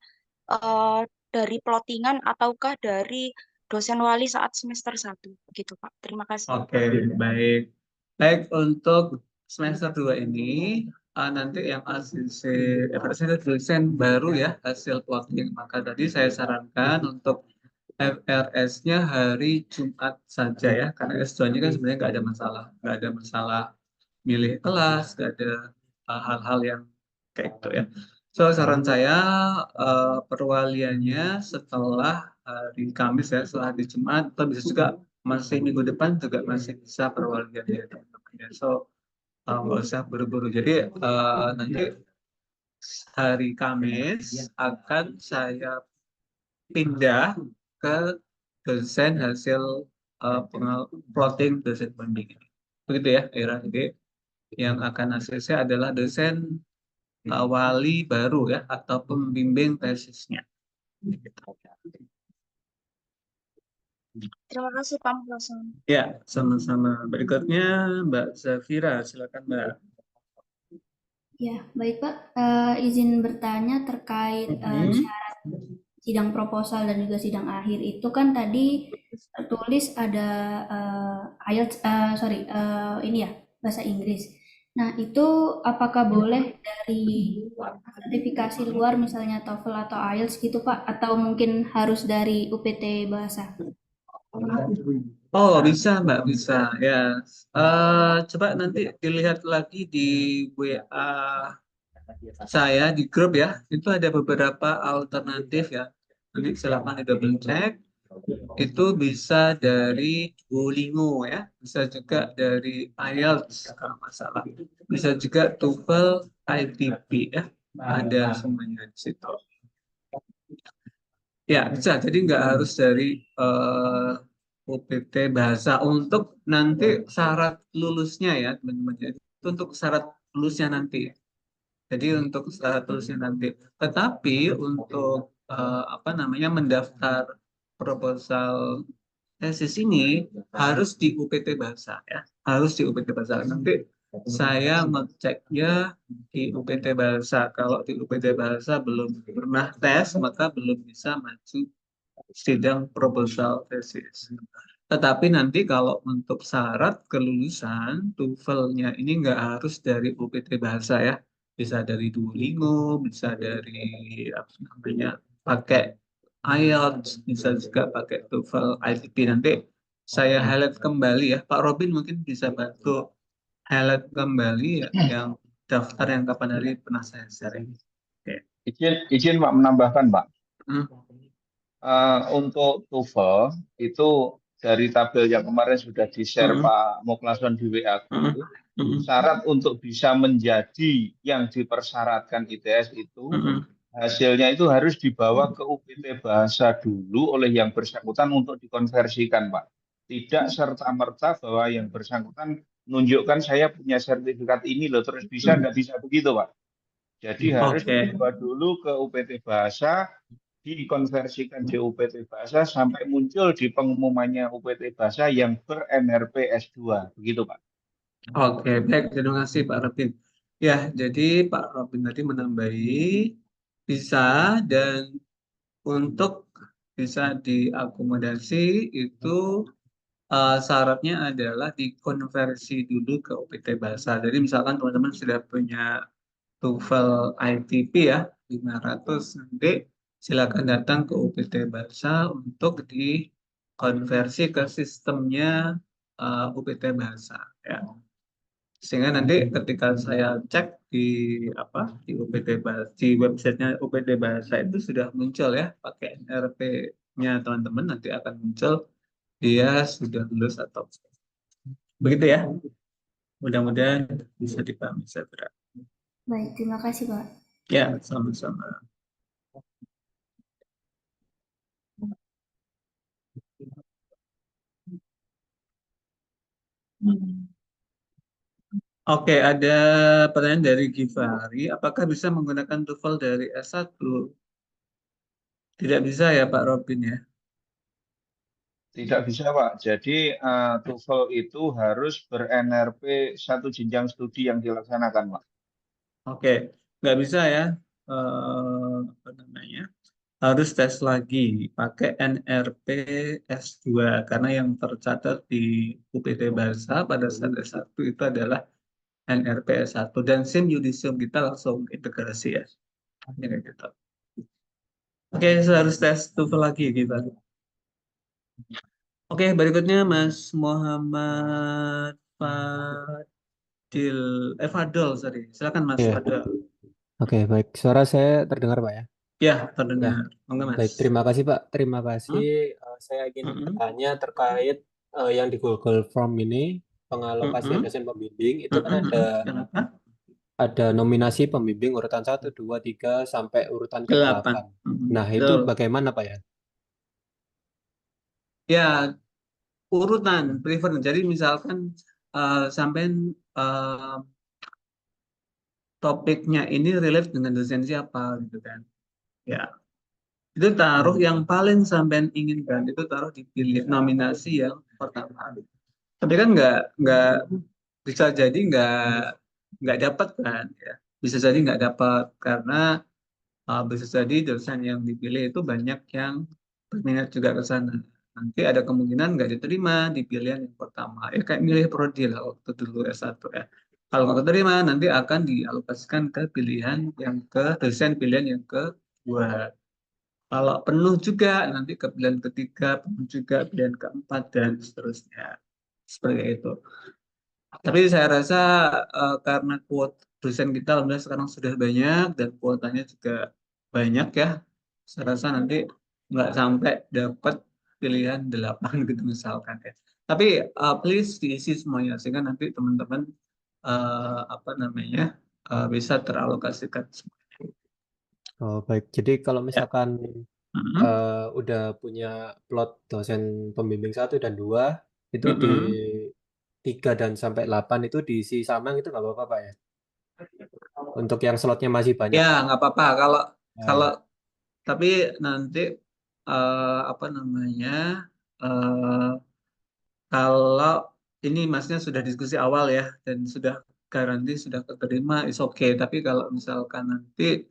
Speaker 3: eh, dari plottingan ataukah dari dosen wali saat semester 1, gitu, Pak. Terima kasih.
Speaker 1: Oke, baik. Baik, untuk semester 2 ini, nanti yang ACC, dosen baru ya, hasil plotting. Maka tadi saya sarankan untuk FRS-nya hari Jumat saja ya, karena S2-nya kan sebenarnya nggak ada masalah milih kelas, nggak ada hal-hal yang kayak gitu ya. So saran saya perwaliannya setelah hari Kamis ya, setelah hari Jumat, atau bisa juga masih minggu depan juga masih bisa perwalian ya teman-teman ya. So nggak usah buru-buru. Jadi nanti hari Kamis akan saya pindah ke dosen hasil plotting dosen pembimbing. Begitu ya, Ira. Jadi yang akan asesnya adalah dosen wali baru ya atau pembimbing tesisnya.
Speaker 3: Terima kasih Pak Muhammad.
Speaker 1: Ya, sama-sama. Berikutnya Mbak Zafira, silakan Mbak.
Speaker 4: Ya, baik Pak. Izin bertanya terkait syarat sidang proposal dan juga sidang akhir itu kan tadi tertulis ada IELTS, ini ya bahasa Inggris. Nah, itu apakah boleh dari sertifikasi luar misalnya TOEFL atau IELTS gitu Pak? Atau mungkin harus dari UPT Bahasa?
Speaker 1: Oh, bisa Mbak, bisa. Ya, coba nanti dilihat lagi di WA saya di grup ya. Itu ada beberapa alternatif ya. Nanti silakan di double check. Itu bisa dari Duolingo ya, bisa juga dari IELTS kalau nggak salah. Bisa juga TOEFL, ITP ya. Ada semuanya di situ. Ya, bisa. Jadi nggak harus dari UPT bahasa untuk nanti syarat lulusnya ya, teman-teman. Jadi itu untuk syarat lulusnya nanti. Jadi untuk syarat lulusnya nanti. Tetapi untuk apa namanya mendaftar proposal tesis ini harus di UPT bahasa ya, harus di UPT bahasa. Nanti saya ngeceknya di UPT bahasa. Kalau di UPT bahasa belum pernah tes, maka belum bisa maju sidang proposal tesis. Tetapi nanti kalau untuk syarat kelulusan TOEFL-nya ini nggak harus dari UPT bahasa ya, bisa dari Duolingo, bisa dari apa namanya pakai IELTS, bisa juga pakai TOEFL ITP. Nanti saya highlight kembali ya, Pak Robin mungkin bisa bantu highlight kembali ya, yang daftar yang kapan hari pernah saya share ini. Oke.
Speaker 5: Izin Pak menambahkan Pak.
Speaker 1: Hmm.
Speaker 5: Untuk TOEFL itu dari tabel yang kemarin sudah di-share Pak Muklason di WA Group, syarat untuk bisa menjadi yang dipersyaratkan ITS itu hasilnya itu harus dibawa ke UPT Bahasa dulu oleh yang bersangkutan untuk dikonversikan Pak. Tidak serta-merta bahwa yang bersangkutan menunjukkan saya punya sertifikat ini loh terus bisa, nggak bisa begitu Pak. Jadi harus dibawa dulu ke UPT Bahasa, dikonversikan di UPT Bahasa sampai muncul di pengumumannya UPT Bahasa yang ber-NRP S2. Begitu Pak.
Speaker 1: Oke, baik. Terima kasih Pak Robin. Ya, jadi Pak Robin tadi menambahi bisa dan untuk bisa diakomodasi itu syaratnya adalah dikonversi dulu ke UPT Bahasa. Jadi misalkan teman-teman sudah punya TOEFL ITP ya 500, nanti silakan datang ke UPT Bahasa untuk dikonversi ke sistemnya UPT Bahasa ya. Sehingga nanti ketika saya cek di di UPT Bahasa, di websitenya UPT Bahasa itu sudah muncul ya pakai NRP-nya teman-teman, nanti akan muncul dia sudah lulus atau begitu ya. Mudah-mudahan bisa dipahami saya berat.
Speaker 4: Baik, terima kasih Pak.
Speaker 1: Ya, sama-sama. Oke, ada pertanyaan dari Givari. Apakah bisa menggunakan TOEFL dari S1? Tidak bisa ya Pak Robin ya?
Speaker 5: Tidak bisa Pak. Jadi TOEFL itu harus ber-NRP satu jenjang studi yang dilaksanakan Pak.
Speaker 1: Oke, nggak bisa ya. Apa namanya? Harus tes lagi pakai NRP S2 karena yang tercatat di UPT Bahasa pada saat S1 itu adalah NRP S1 dan SIM Yudisium kita langsung integrasi ya. Kayak gitu. Oke, saya harus tes TOEFL lagi gitu. Oke, berikutnya Mas Muhammad Fadil, sorry. Silakan Mas
Speaker 6: Iya,
Speaker 1: Fadil.
Speaker 6: oke, baik. Suara saya terdengar, Pak ya?
Speaker 1: Ya,
Speaker 6: Ya,
Speaker 1: terdengar. Monggo Mas.
Speaker 6: baik. Terima kasih, Pak. Terima kasih.
Speaker 1: Hmm?
Speaker 6: Saya ingin
Speaker 1: Mm-mm.
Speaker 6: bertanya terkait yang di Google Form ini, pengalokasian
Speaker 1: Mm-mm.
Speaker 6: dosen pembimbing, itu kan
Speaker 1: Mm-mm. Kenapa?
Speaker 6: ada nominasi pembimbing urutan 1, 2, 3, sampai urutan ke-8.
Speaker 1: 8.
Speaker 6: Nah, itu
Speaker 1: Betul.
Speaker 6: bagaimana, Pak ya?
Speaker 1: Ya, urutan prefer. Jadi misalkan sampai topiknya ini relate dengan dosen siapa gitu kan. Ya, itu taruh yang paling sampean inginkan itu taruh di pilih nominasi yang pertama. Tapi kan nggak bisa jadi nggak dapat kan ya. Bisa jadi nggak dapat karena bisa jadi dosen yang dipilih itu banyak yang berminat juga ke sana. Nanti ada kemungkinan nggak diterima di pilihan yang pertama. Ya kayak milih prodi lah waktu dulu S1 ya. Kalau nggak keterima nanti akan dialokasikan ke pilihan yang ke dosen pilihan yang kedua. Kalau penuh juga nanti ke pilihan ketiga, penuh juga pilihan keempat dan seterusnya. Seperti itu. Tapi saya rasa karena kuota dosen kita alhamdulillah sekarang sudah banyak dan kuotanya juga banyak ya. Saya rasa nanti nggak sampai dapat pilihan 8 gitu misalkan ya. Tapi please diisi semuanya sehingga nanti teman-teman apa namanya bisa teralokasikan semuanya.
Speaker 6: Oh, baik. Jadi kalau
Speaker 1: Ya.
Speaker 6: misalkan
Speaker 1: Mhm.
Speaker 6: udah punya plot dosen pembimbing 1 dan 2, itu di
Speaker 1: Mhm.
Speaker 6: 3 dan sampai 8 itu diisi sama gitu nggak apa-apa, Pak ya? Untuk yang slotnya masih banyak.
Speaker 1: Ya nggak apa-apa kalau
Speaker 6: Oh,
Speaker 1: kalau
Speaker 6: ya.
Speaker 1: tapi nanti apa namanya eh, kalau ini masnya sudah diskusi awal ya dan sudah garansi sudah keterima is okay. Tapi kalau misalkan nanti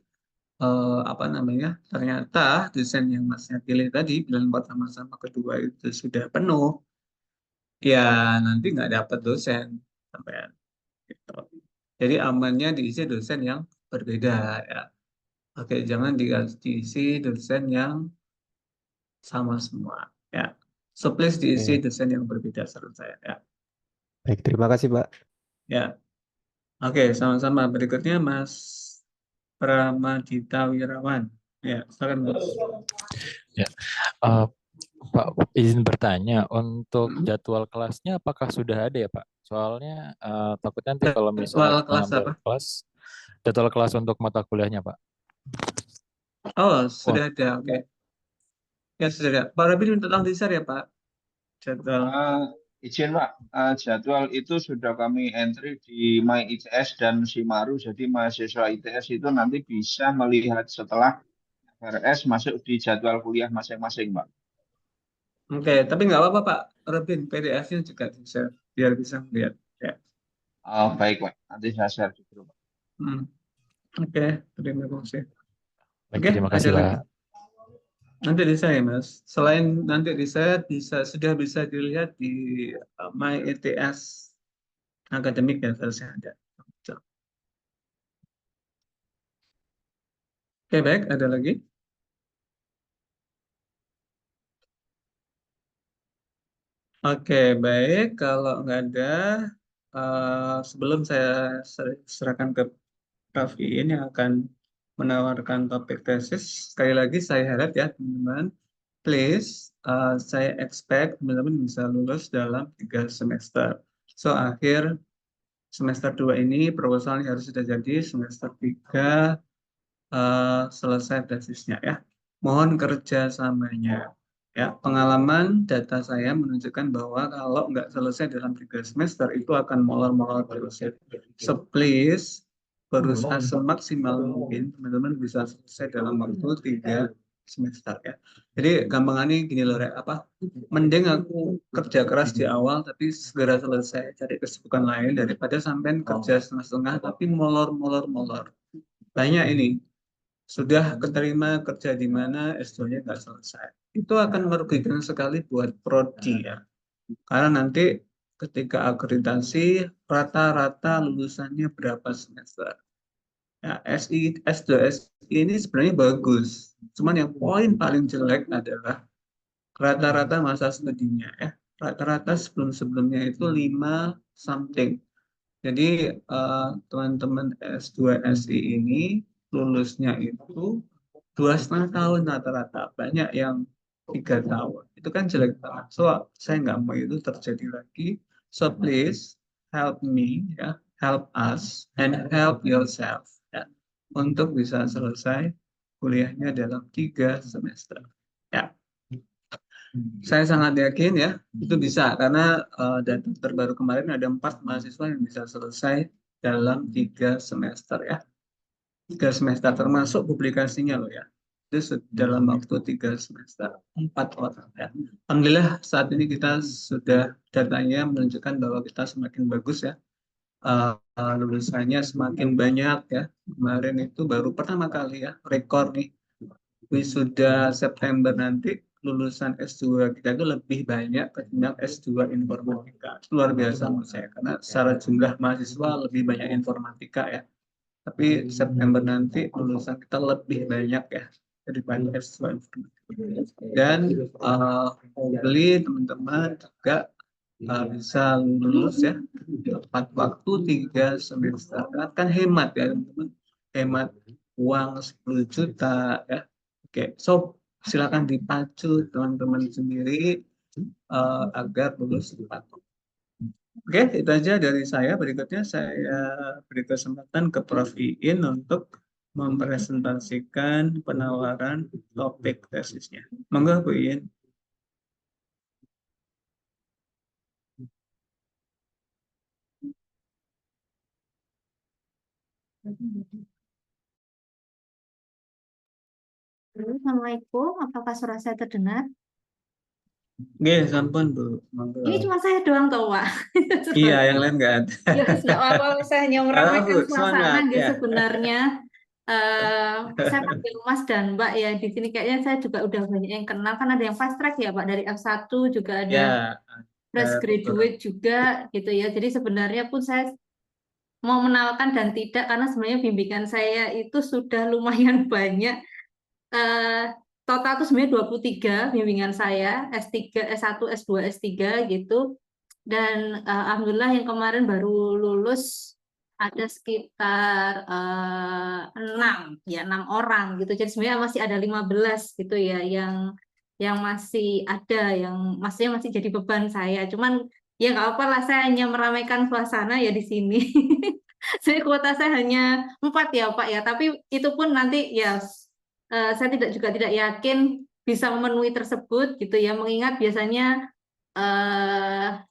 Speaker 1: apa namanya ternyata dosen yang masnya pilih tadi pilihan pertama sama kedua itu sudah penuh, ya nanti nggak dapat dosen sampai gitu. Jadi amannya diisi dosen yang berbeda ya. Oke, jangan diisi dosen yang sama semua ya. So please diisi
Speaker 6: Oke.
Speaker 1: dosen yang berbeda saran saya ya.
Speaker 6: Baik, terima kasih, Pak.
Speaker 1: Ya, oke, sama-sama. Berikutnya Mas Pramadita Wirawan. Ya, silakan Mas.
Speaker 7: Ya, eh, Pak, izin bertanya, untuk
Speaker 1: Hmm.
Speaker 7: jadwal kelasnya apakah sudah ada ya, Pak? Soalnya takutnya nanti kalau misalnya
Speaker 1: Jadwal
Speaker 7: kita
Speaker 1: kelas
Speaker 7: ngambil
Speaker 1: apa?
Speaker 7: kelas, jadwal kelas untuk mata kuliahnya, Pak.
Speaker 1: Oh,
Speaker 7: Oh,
Speaker 1: sudah ada. Oke. Ya, sudah ada. Pak Rabi minta tolong di-share ya, Pak. Jadwal.
Speaker 5: Izin Pak, jadwal itu sudah kami entry di My ITS dan Simaru, jadi mahasiswa ITS itu nanti bisa melihat setelah RS masuk di jadwal kuliah masing-masing Pak.
Speaker 1: Oke, tapi nggak apa-apa, Pak. Robin, PDF-nya juga di-share. Biar bisa melihat. Ya.
Speaker 5: Baik Pak, nanti saya share di grup.
Speaker 1: Hmm. Oke, terima kasih.
Speaker 7: baik,
Speaker 1: Oke,
Speaker 7: terima
Speaker 1: ada
Speaker 7: kasih,
Speaker 1: lagi.
Speaker 7: Pak.
Speaker 1: Nanti di saya, Mas. Selain nanti di saya, sudah bisa dilihat di My ITS Akademik ya, versi ada. Oke, baik. Ada lagi? Oke, baik. Kalau nggak ada, sebelum saya serahkan ke Prof. Iin yang akan menawarkan topik tesis, sekali lagi saya harap ya teman-teman, please, saya expect teman-teman bisa lulus dalam 3 semester. So, akhir semester 2 ini proposalnya harus sudah jadi, semester 3 selesai tesisnya ya. Mohon kerjasamanya. Ya, pengalaman data saya menunjukkan bahwa kalau nggak selesai dalam 3 semester itu akan molor-molor terus ya. So please berusaha semaksimal mungkin teman-teman bisa selesai dalam waktu 3 semester ya. Jadi gampangannya gini loh, Rek, apa? Mending aku kerja keras di awal tapi segera selesai cari kesibukan lain daripada sampai kerja setengah-setengah tapi molor-molor-molor. Banyak ini sudah keterima kerja di mana S2-nya nggak selesai. Itu akan merugikan sekali buat prodi ya. Karena nanti ketika akreditasi rata-rata lulusannya berapa semester. Ya, S2 SI ini sebenarnya bagus. Cuman yang poin paling jelek adalah rata-rata masa studinya ya. Rata-rata sebelum-sebelumnya itu 5 something. Jadi teman-teman S2 SI ini lulusnya itu 2,5 tahun rata-rata. Banyak yang 3 tahun. Itu kan jelek banget. So saya nggak mau itu terjadi lagi. So please help me ya, help us and help yourself ya, untuk bisa selesai kuliahnya dalam 3 semester. Ya. Saya sangat yakin ya itu bisa karena data terbaru kemarin ada 4 mahasiswa yang bisa selesai dalam 3 semester ya. 3 semester termasuk publikasinya loh ya. Itu dalam waktu 3 semester 4 orang ya. Alhamdulillah saat ini kita sudah datanya menunjukkan bahwa kita semakin bagus ya. Lulusannya semakin banyak ya. Kemarin itu baru pertama kali ya rekor nih. Wisuda September nanti lulusan S2 kita itu lebih banyak ketimbang S2 informatika. Itu luar biasa menurut saya karena secara jumlah mahasiswa lebih banyak informatika ya. Tapi September nanti lulusan kita lebih banyak ya daripada S2 informatika. Dan hopefully teman-teman juga bisa lulus ya tepat waktu 3 semester. Kan hemat ya teman-teman, hemat uang 10 juta ya. Oke, so silakan dipacu teman-teman sendiri agar lulus tepat. Oke, itu aja dari saya. Berikutnya saya beri kesempatan ke Prof. Iin untuk mempresentasikan penawaran topik tesisnya. Monggo Bu Iin.
Speaker 8: Assalamualaikum, apakah suara saya terdengar?
Speaker 1: Oke, sampun Bu. Monggo.
Speaker 8: Ini cuma saya doang tau, Pak.
Speaker 1: Iya, yang lain nggak ada.
Speaker 8: Ya, nggak apa-apa, saya hanya meramaikan
Speaker 1: Bu,
Speaker 8: suasana
Speaker 1: semangat
Speaker 8: gitu
Speaker 1: ya.
Speaker 8: sebenarnya. Saya panggil Mas dan Mbak ya, di sini kayaknya saya juga udah banyak yang kenal, kan ada yang fast track ya Pak, dari F1 juga ada
Speaker 1: Ya,
Speaker 8: fresh graduate juga gitu ya. Jadi sebenarnya pun saya mau mengenalkan dan tidak, karena sebenarnya bimbingan saya itu sudah lumayan banyak. Total itu sebenarnya 23 bimbingan saya, S3, S1, S2, S3 gitu. Dan alhamdulillah yang kemarin baru lulus ada sekitar 6 orang gitu. Jadi sebenarnya masih ada 15 gitu ya yang masih ada, yang masih jadi beban saya. Cuman ya nggak apa lah, saya hanya meramaikan suasana ya di sini. Saya kuota saya hanya 4 ya Pak ya, tapi itu pun nanti ya saya juga tidak yakin bisa memenuhi tersebut gitu ya, mengingat biasanya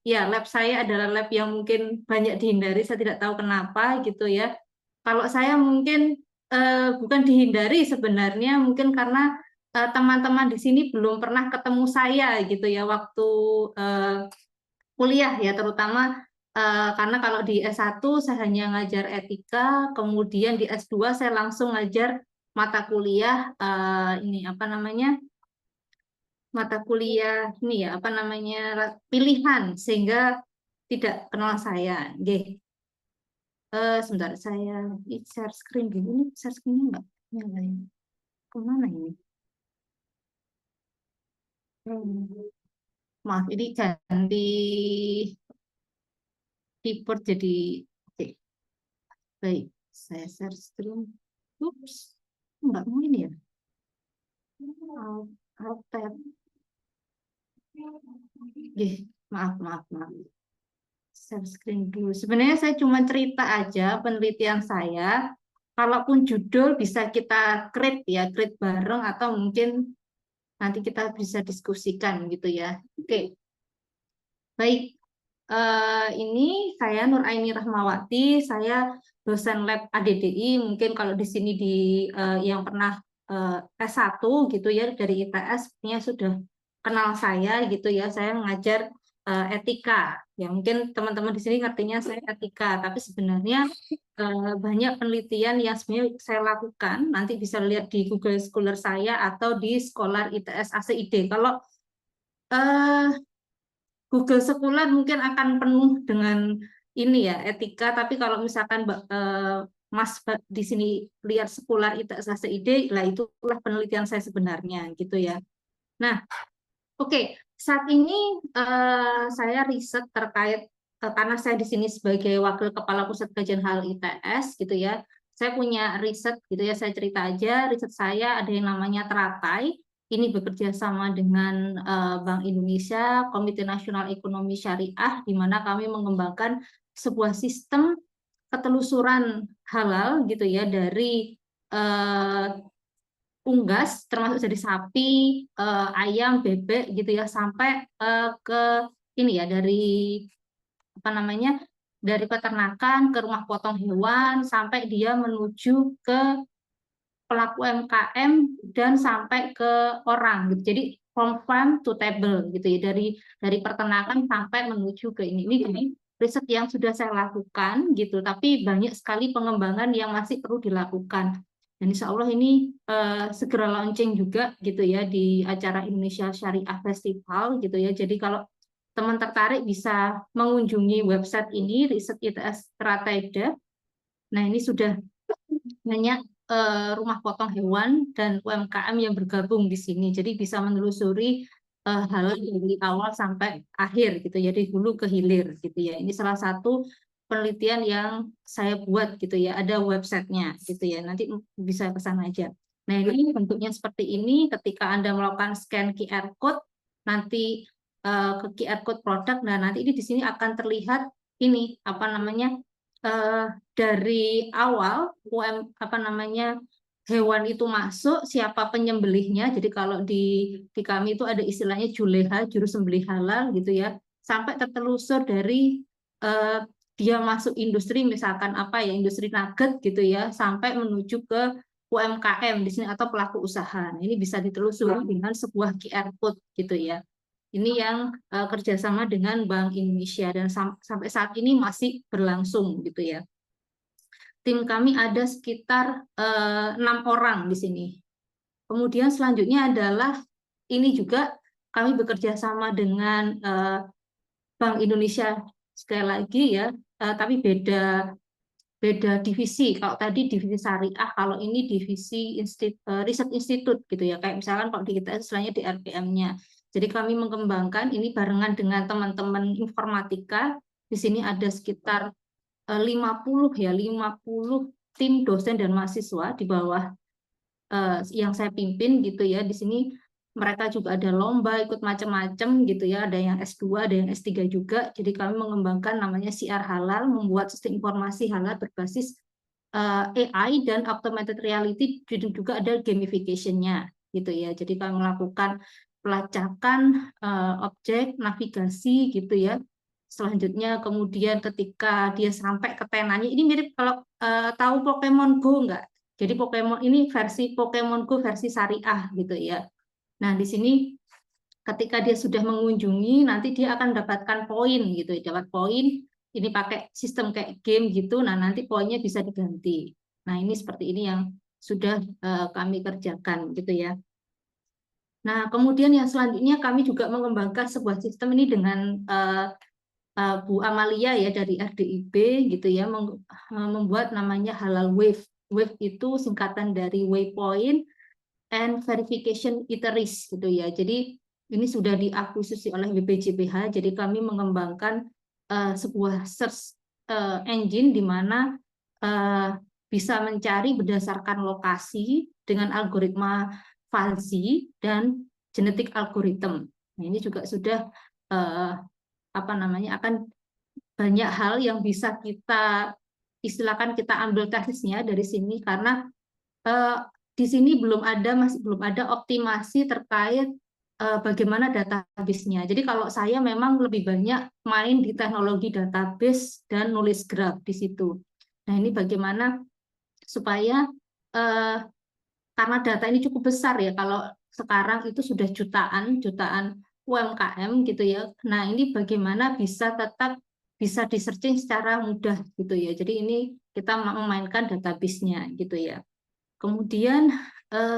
Speaker 8: ya lab saya adalah lab yang mungkin banyak dihindari, saya tidak tahu kenapa gitu ya. Kalau saya mungkin bukan dihindari sebenarnya, mungkin karena teman-teman di sini belum pernah ketemu saya gitu ya waktu kuliah ya, terutama karena kalau di S1 saya hanya ngajar etika, kemudian di S2 saya langsung ngajar mata kuliah ini apa namanya, mata kuliah ini ya apa namanya, pilihan, sehingga tidak kenal saya. Sebentar saya share screen dulu. Ini share screen-nya nggak nyalain. Kemana ini? Maaf, ini ganti keyboard jadi oke. Baik, saya share screen. Ups, nggak mau ini ya. Alt tab. Maaf. Share screen dulu. Sebenarnya saya cuma cerita aja penelitian saya. Kalaupun judul bisa kita create ya, create bareng, atau mungkin nanti kita bisa diskusikan gitu ya. Oke. Baik. Ini saya Nuraini Rahmawati, saya dosen lab ADDI. Mungkin kalau di sini yang pernah S1 gitu ya dari ITS punya sudah kenal saya gitu ya. Saya mengajar etika. Ya mungkin teman-teman di sini ngertinya saya etika, tapi sebenarnya banyak penelitian yang sebenarnya saya lakukan. Nanti bisa lihat di Google Scholar saya atau di Scholar ITS ACID. Kalau Google Scholar mungkin akan penuh dengan ini ya etika, tapi kalau misalkan Mas di sini lihat Scholar ITS ACID, lah itulah penelitian saya sebenarnya gitu ya. Nah, Oke, saat ini saya riset terkait karena saya di sini sebagai wakil kepala pusat kajian hal ITS gitu ya. Saya punya riset gitu ya, saya cerita aja riset saya ada yang namanya Teratai. Ini bekerja sama dengan Bank Indonesia, Komite Nasional Ekonomi Syariah, di mana kami mengembangkan sebuah sistem ketelusuran halal gitu ya dari unggas termasuk dari sapi, ayam, bebek gitu ya sampai ke ini ya dari apa namanya dari peternakan ke rumah potong hewan sampai dia menuju ke pelaku UMKM dan sampai ke orang gitu. Jadi from farm to table gitu ya dari peternakan sampai menuju ke ini jadi riset yang sudah saya lakukan gitu. Tapi banyak sekali pengembangan yang masih perlu dilakukan. Dan insya Allah ini segera launching juga gitu ya di acara Indonesia Syariah Festival gitu ya. Jadi kalau teman tertarik bisa mengunjungi website ini Riset ITS Teratai. Nah ini sudah banyak rumah potong hewan dan UMKM yang bergabung di sini. Jadi bisa menelusuri hal dari awal sampai akhir gitu ya, dari hulu ke hilir gitu ya. Ini salah satu penelitian yang saya buat gitu ya, ada websitenya gitu ya. Nanti bisa ke sana aja. Nah, ini bentuknya seperti ini ketika Anda melakukan scan QR code nanti ke QR code produk. Nah, nanti ini di sini akan terlihat ini apa namanya dari awal hewan itu masuk, siapa penyembelihnya. Jadi kalau di kami itu ada istilahnya juleha, juru sembelih halal gitu ya, sampai tertelusur dari dia masuk industri misalkan apa ya, industri nugget gitu ya, sampai menuju ke UMKM di sini atau pelaku usaha. Nah, ini bisa ditelusuri dengan sebuah QR code gitu ya. Ini yang kerjasama dengan Bank Indonesia dan sampai saat ini masih berlangsung gitu ya. Tim kami ada sekitar 6 orang di sini. Kemudian selanjutnya adalah ini juga kami bekerja sama dengan Bank Indonesia sekali lagi ya, tapi beda divisi. Kalau tadi divisi syariah, kalau ini divisi riset institut gitu ya. Kayak misalkan kalau di kita istilahnya di RPM-nya. Jadi kami mengembangkan ini barengan dengan teman-teman informatika. Di sini ada sekitar 50 tim dosen dan mahasiswa di bawah yang saya pimpin gitu ya. Di sini mereka juga ada lomba ikut macam-macam gitu ya, ada yang S2, ada yang S3 juga. Jadi kami mengembangkan namanya CR Halal, membuat sistem informasi halal berbasis AI dan augmented reality, juga ada gamification-nya gitu ya. Jadi kami melakukan pelacakan objek, navigasi gitu ya. Selanjutnya kemudian ketika dia sampai ke tenanya, ini mirip kalau tahu Pokemon Go nggak? Jadi Pokemon ini versi Pokemon Go versi syariah gitu ya. Nah, di sini ketika dia sudah mengunjungi, nanti dia akan mendapatkan poin gitu, dapat poin. Ini pakai sistem kayak game gitu. Nah, nanti poinnya bisa diganti. Nah, ini seperti ini yang sudah kami kerjakan gitu ya. Nah, kemudian yang selanjutnya kami juga mengembangkan sebuah sistem ini dengan Bu Amalia ya dari RDIB gitu ya, membuat namanya Halal Wave. Wave itu singkatan dari Waypoint and Verification Eateries gitu ya. Jadi ini sudah diakuisisi oleh BPJPH. Jadi kami mengembangkan sebuah search engine di mana bisa mencari berdasarkan lokasi dengan algoritma fuzzy dan genetik algorithm. Nah, ini juga sudah akan banyak hal yang bisa kita istilahkan kita ambil tesisnya dari sini karena di sini masih belum ada optimasi terkait bagaimana database-nya. Jadi kalau saya memang lebih banyak main di teknologi database dan nulis graph di situ. Nah, ini bagaimana supaya karena data ini cukup besar ya, kalau sekarang itu sudah jutaan UMKM gitu ya. Nah, ini bagaimana bisa tetap bisa di-searching secara mudah gitu ya. Jadi ini kita memainkan database-nya gitu ya. Kemudian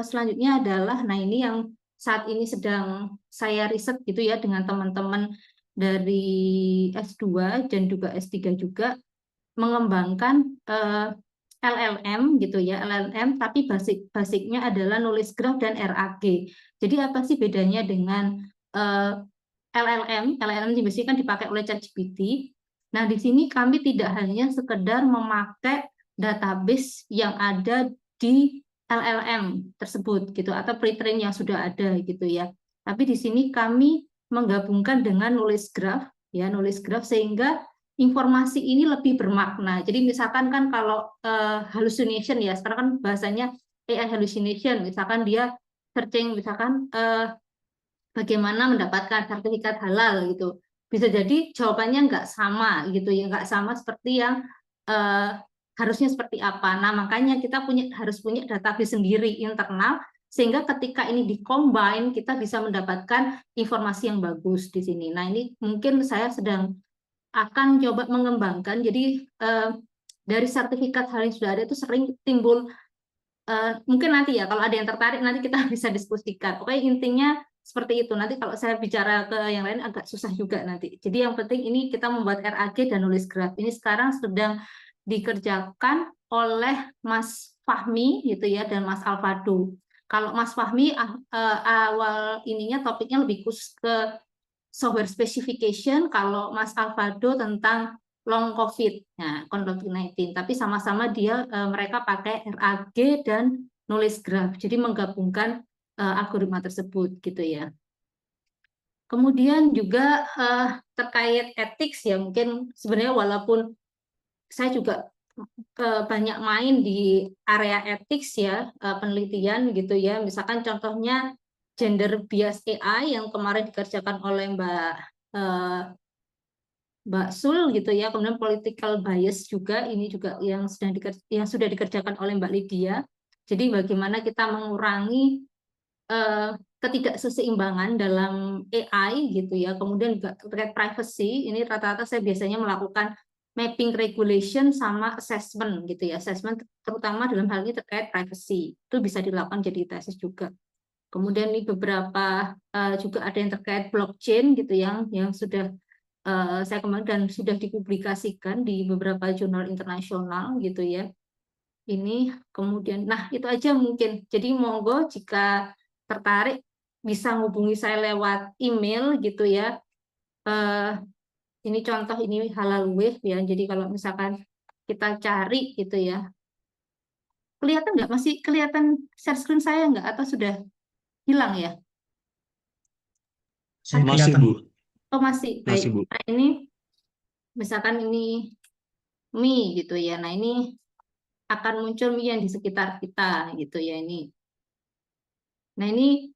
Speaker 8: selanjutnya adalah, nah ini yang saat ini sedang saya riset gitu ya dengan teman-teman dari S2 dan juga S3 juga, mengembangkan LLM gitu ya, LLM tapi basicnya adalah nulis graph dan RAG. Jadi apa sih bedanya dengan LLM yang biasanya kan dipakai oleh ChatGPT. Nah, di sini kami tidak hanya sekedar memakai database yang ada di LLM tersebut gitu atau pre-train yang sudah ada gitu ya. Tapi di sini kami menggabungkan dengan knowledge graph ya, knowledge graph sehingga informasi ini lebih bermakna. Jadi misalkan kan kalau hallucination ya, sekarang kan bahasanya AI hallucination, misalkan dia searching misalkan bagaimana mendapatkan sertifikat halal gitu. Bisa jadi jawabannya nggak sama gitu ya, nggak sama seperti yang harusnya seperti apa. Nah, makanya kita harus punya database sendiri internal sehingga ketika ini dikombine kita bisa mendapatkan informasi yang bagus di sini. Nah, ini mungkin saya sedang akan coba mengembangkan. Jadi dari sertifikat halal yang sudah ada itu sering timbul mungkin nanti ya kalau ada yang tertarik nanti kita bisa diskusikan. Pokoknya intinya seperti itu. Nanti kalau saya bicara ke yang lain agak susah juga nanti. Jadi yang penting ini kita membuat RAG dan nulis graf. Ini sekarang sedang dikerjakan oleh Mas Fahmi gitu ya dan Mas Alfado. Kalau Mas Fahmi awal ininya topiknya lebih khusus ke software specification, kalau Mas Alfado tentang long COVID, nah COVID-19. Tapi sama-sama mereka pakai RAG dan knowledge graph. Jadi menggabungkan algoritma tersebut gitu ya. Kemudian juga terkait etik ya, mungkin sebenarnya walaupun saya juga banyak main di area etik ya, penelitian gitu ya. Misalkan contohnya gender bias AI yang kemarin dikerjakan oleh Mbak Sul gitu ya. Kemudian political bias juga ini juga yang sudah dikerjakan oleh Mbak Lydia. Jadi bagaimana kita mengurangi ketidakseimbangan dalam AI gitu ya. Kemudian juga terkait privacy, ini rata-rata saya biasanya melakukan mapping regulation sama assessment gitu ya. Assessment terutama dalam hal ini terkait privacy. Itu bisa dilakukan jadi tesis juga. Kemudian ini beberapa juga ada yang terkait blockchain gitu yang sudah saya kemarin dan sudah dipublikasikan di beberapa jurnal internasional gitu ya. Ini kemudian, nah itu aja mungkin. Jadi monggo jika tertarik bisa hubungi saya lewat email gitu ya. Ini contoh ini Halal Wave ya. Jadi kalau misalkan kita cari gitu ya. Kelihatan nggak? Masih kelihatan share screen saya nggak? Atau sudah hilang ya?
Speaker 2: Masih
Speaker 9: Masih,
Speaker 2: kelihatan.
Speaker 9: Bu.
Speaker 8: Oh masih. Baik.
Speaker 9: Masih, Bu.
Speaker 8: Nah ini misalkan ini mie gitu ya. Nah ini akan muncul mie yang di sekitar kita gitu ya ini. Nah ini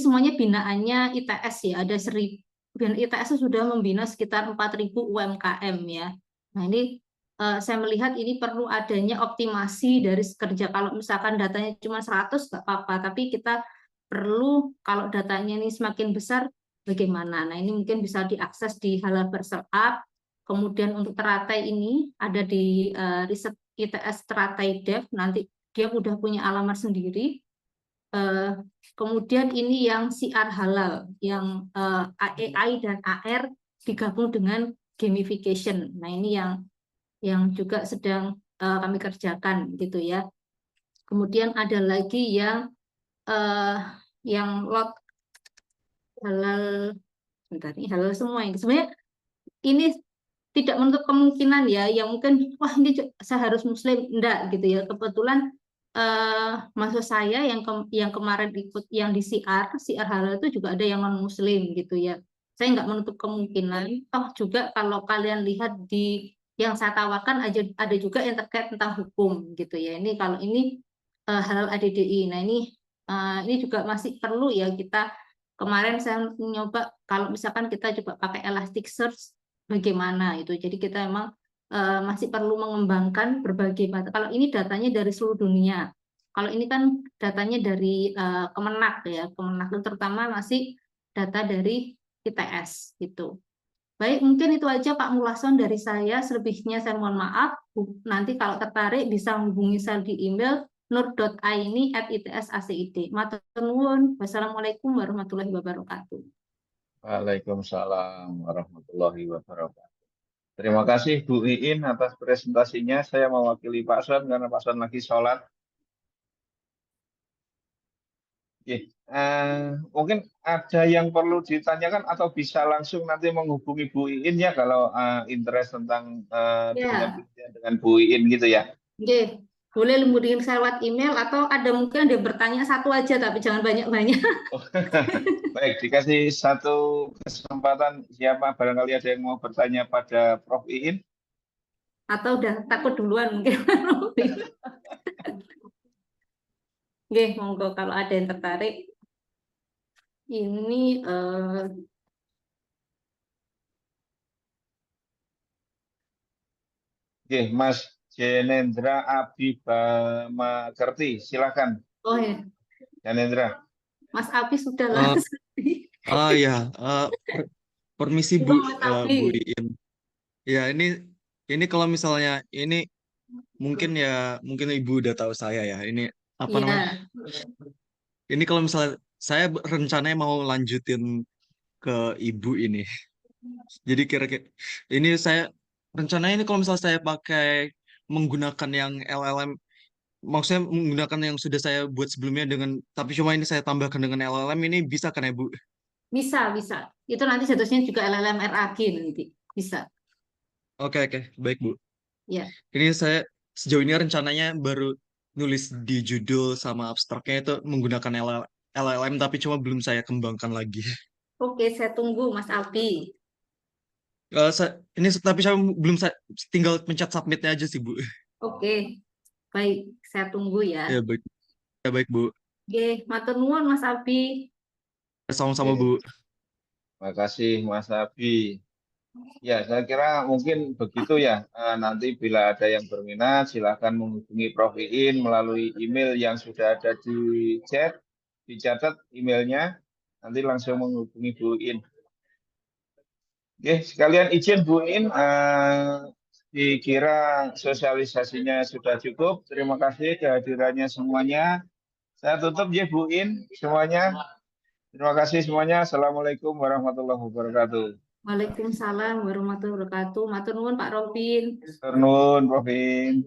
Speaker 8: semuanya binaannya ITS ya. Ada 1000 ITS sudah membina sekitar 4.000 UMKM ya. Nah ini saya melihat ini perlu adanya optimasi dari kerja. Kalau misalkan datanya cuma 100 nggak apa-apa, tapi kita perlu kalau datanya ini semakin besar bagaimana. Nah ini mungkin bisa diakses di Halal Berstartup. Kemudian untuk teratai ini ada di riset ITS Teratai Dev. Nanti dia udah punya alamat sendiri. Kemudian ini yang CR halal, yang AI dan AR digabung dengan gamification. Nah ini yang juga sedang kami kerjakan gitu ya. Kemudian ada lagi yang lot halal, bentar ini halal semua ini. Sebenarnya ini tidak menutup kemungkinan ya, yang mungkin wah ini saya harus muslim, enggak gitu ya. Kebetulan maksud saya yang kemarin ikut yang di CR halal itu juga ada yang non muslim gitu ya. Saya nggak menutup kemungkinan. Toh juga kalau kalian lihat di yang saya tawarkan ada juga yang terkait tentang hukum gitu ya. Ini kalau ini halal ADDI. Nah ini juga masih perlu ya kita. Kemarin saya nyoba kalau misalkan kita coba pakai Elasticsearch bagaimana itu. Jadi kita memang masih perlu mengembangkan berbagai macam. Kalau ini datanya dari seluruh dunia. Kalau ini kan datanya dari Kemenak ya. Kemenak itu terutama masih data dari ITS gitu. Baik, mungkin itu aja Pak Mulason dari saya. Selebihnya saya mohon maaf. Nanti kalau tertarik bisa menghubungi saya di email nur.aini@its.acid. Matur nuwun. Wassalamualaikum warahmatullahi wabarakatuh.
Speaker 5: Waalaikumsalam warahmatullahi wabarakatuh. Terima kasih Bu Iin atas presentasinya. Saya mewakili Pak Son karena Pak Son lagi sholat. Oke, mungkin ada yang perlu ditanyakan atau bisa langsung nanti menghubungi Bu Iin ya kalau interest tentang
Speaker 8: Ya,
Speaker 5: penelitian dengan Bu Iin gitu ya.
Speaker 8: oke. Boleh hubungin saya lewat email atau ada mungkin ada yang bertanya satu aja tapi jangan banyak-banyak.
Speaker 5: Baik, dikasih satu kesempatan siapa barangkali ada yang mau bertanya pada Prof. Iin.
Speaker 8: Atau udah takut duluan mungkin. Oke, monggo kalau ada yang tertarik. Ini
Speaker 5: Oke, Mas Jenendra Abimakerti, silakan.
Speaker 8: oh ya,
Speaker 5: Jenendra.
Speaker 8: Mas Abi sudah lah.
Speaker 9: Ya, permisi Bu,
Speaker 8: Mas Abi.
Speaker 9: Bu Iin. Ya, ini kalau misalnya ini mungkin Ibu udah tahu saya ya. Ini apa
Speaker 8: Iya.
Speaker 9: namanya? Ini kalau misalnya saya rencananya mau lanjutin ke Ibu ini. Jadi kira-kira ini saya rencananya ini kalau misalnya saya pakai menggunakan yang LLM, maksudnya menggunakan yang sudah saya buat sebelumnya tapi cuma ini saya tambahkan dengan LLM, ini bisa kan ya Bu?
Speaker 8: Bisa, bisa. Itu nanti seterusnya juga LLM RAG nanti. Bisa.
Speaker 9: Oke, baik Bu.
Speaker 8: Ya.
Speaker 9: Ini saya sejauh ini rencananya baru nulis di judul sama abstraknya itu menggunakan LLM, tapi cuma belum saya kembangkan lagi.
Speaker 8: Oke, saya tunggu Mas Abi.
Speaker 9: Tapi saya belum tinggal pencet submitnya aja sih Bu.
Speaker 8: Oke, baik. Saya tunggu ya.
Speaker 9: Ya baik, Bu.
Speaker 8: Oke, matur nuwun Mas Abi.
Speaker 9: Sama-sama Bu.
Speaker 5: Terima kasih Mas Abi. Ya, saya kira mungkin begitu ya. Nanti bila ada yang berminat, silakan menghubungi Prof. Iin melalui email yang sudah ada di chat. Dicatat emailnya, nanti langsung menghubungi Bu Iin. Oke, sekalian izin Bu Iin, dikira sosialisasinya sudah cukup. Terima kasih kehadirannya semuanya. Saya tutup ya Bu Iin semuanya. Terima kasih semuanya. Assalamualaikum warahmatullahi wabarakatuh.
Speaker 8: Waalaikumsalam warahmatullahi wabarakatuh. Matur nuwun Pak Robin.
Speaker 5: Matur nuwun, Prof. Iin.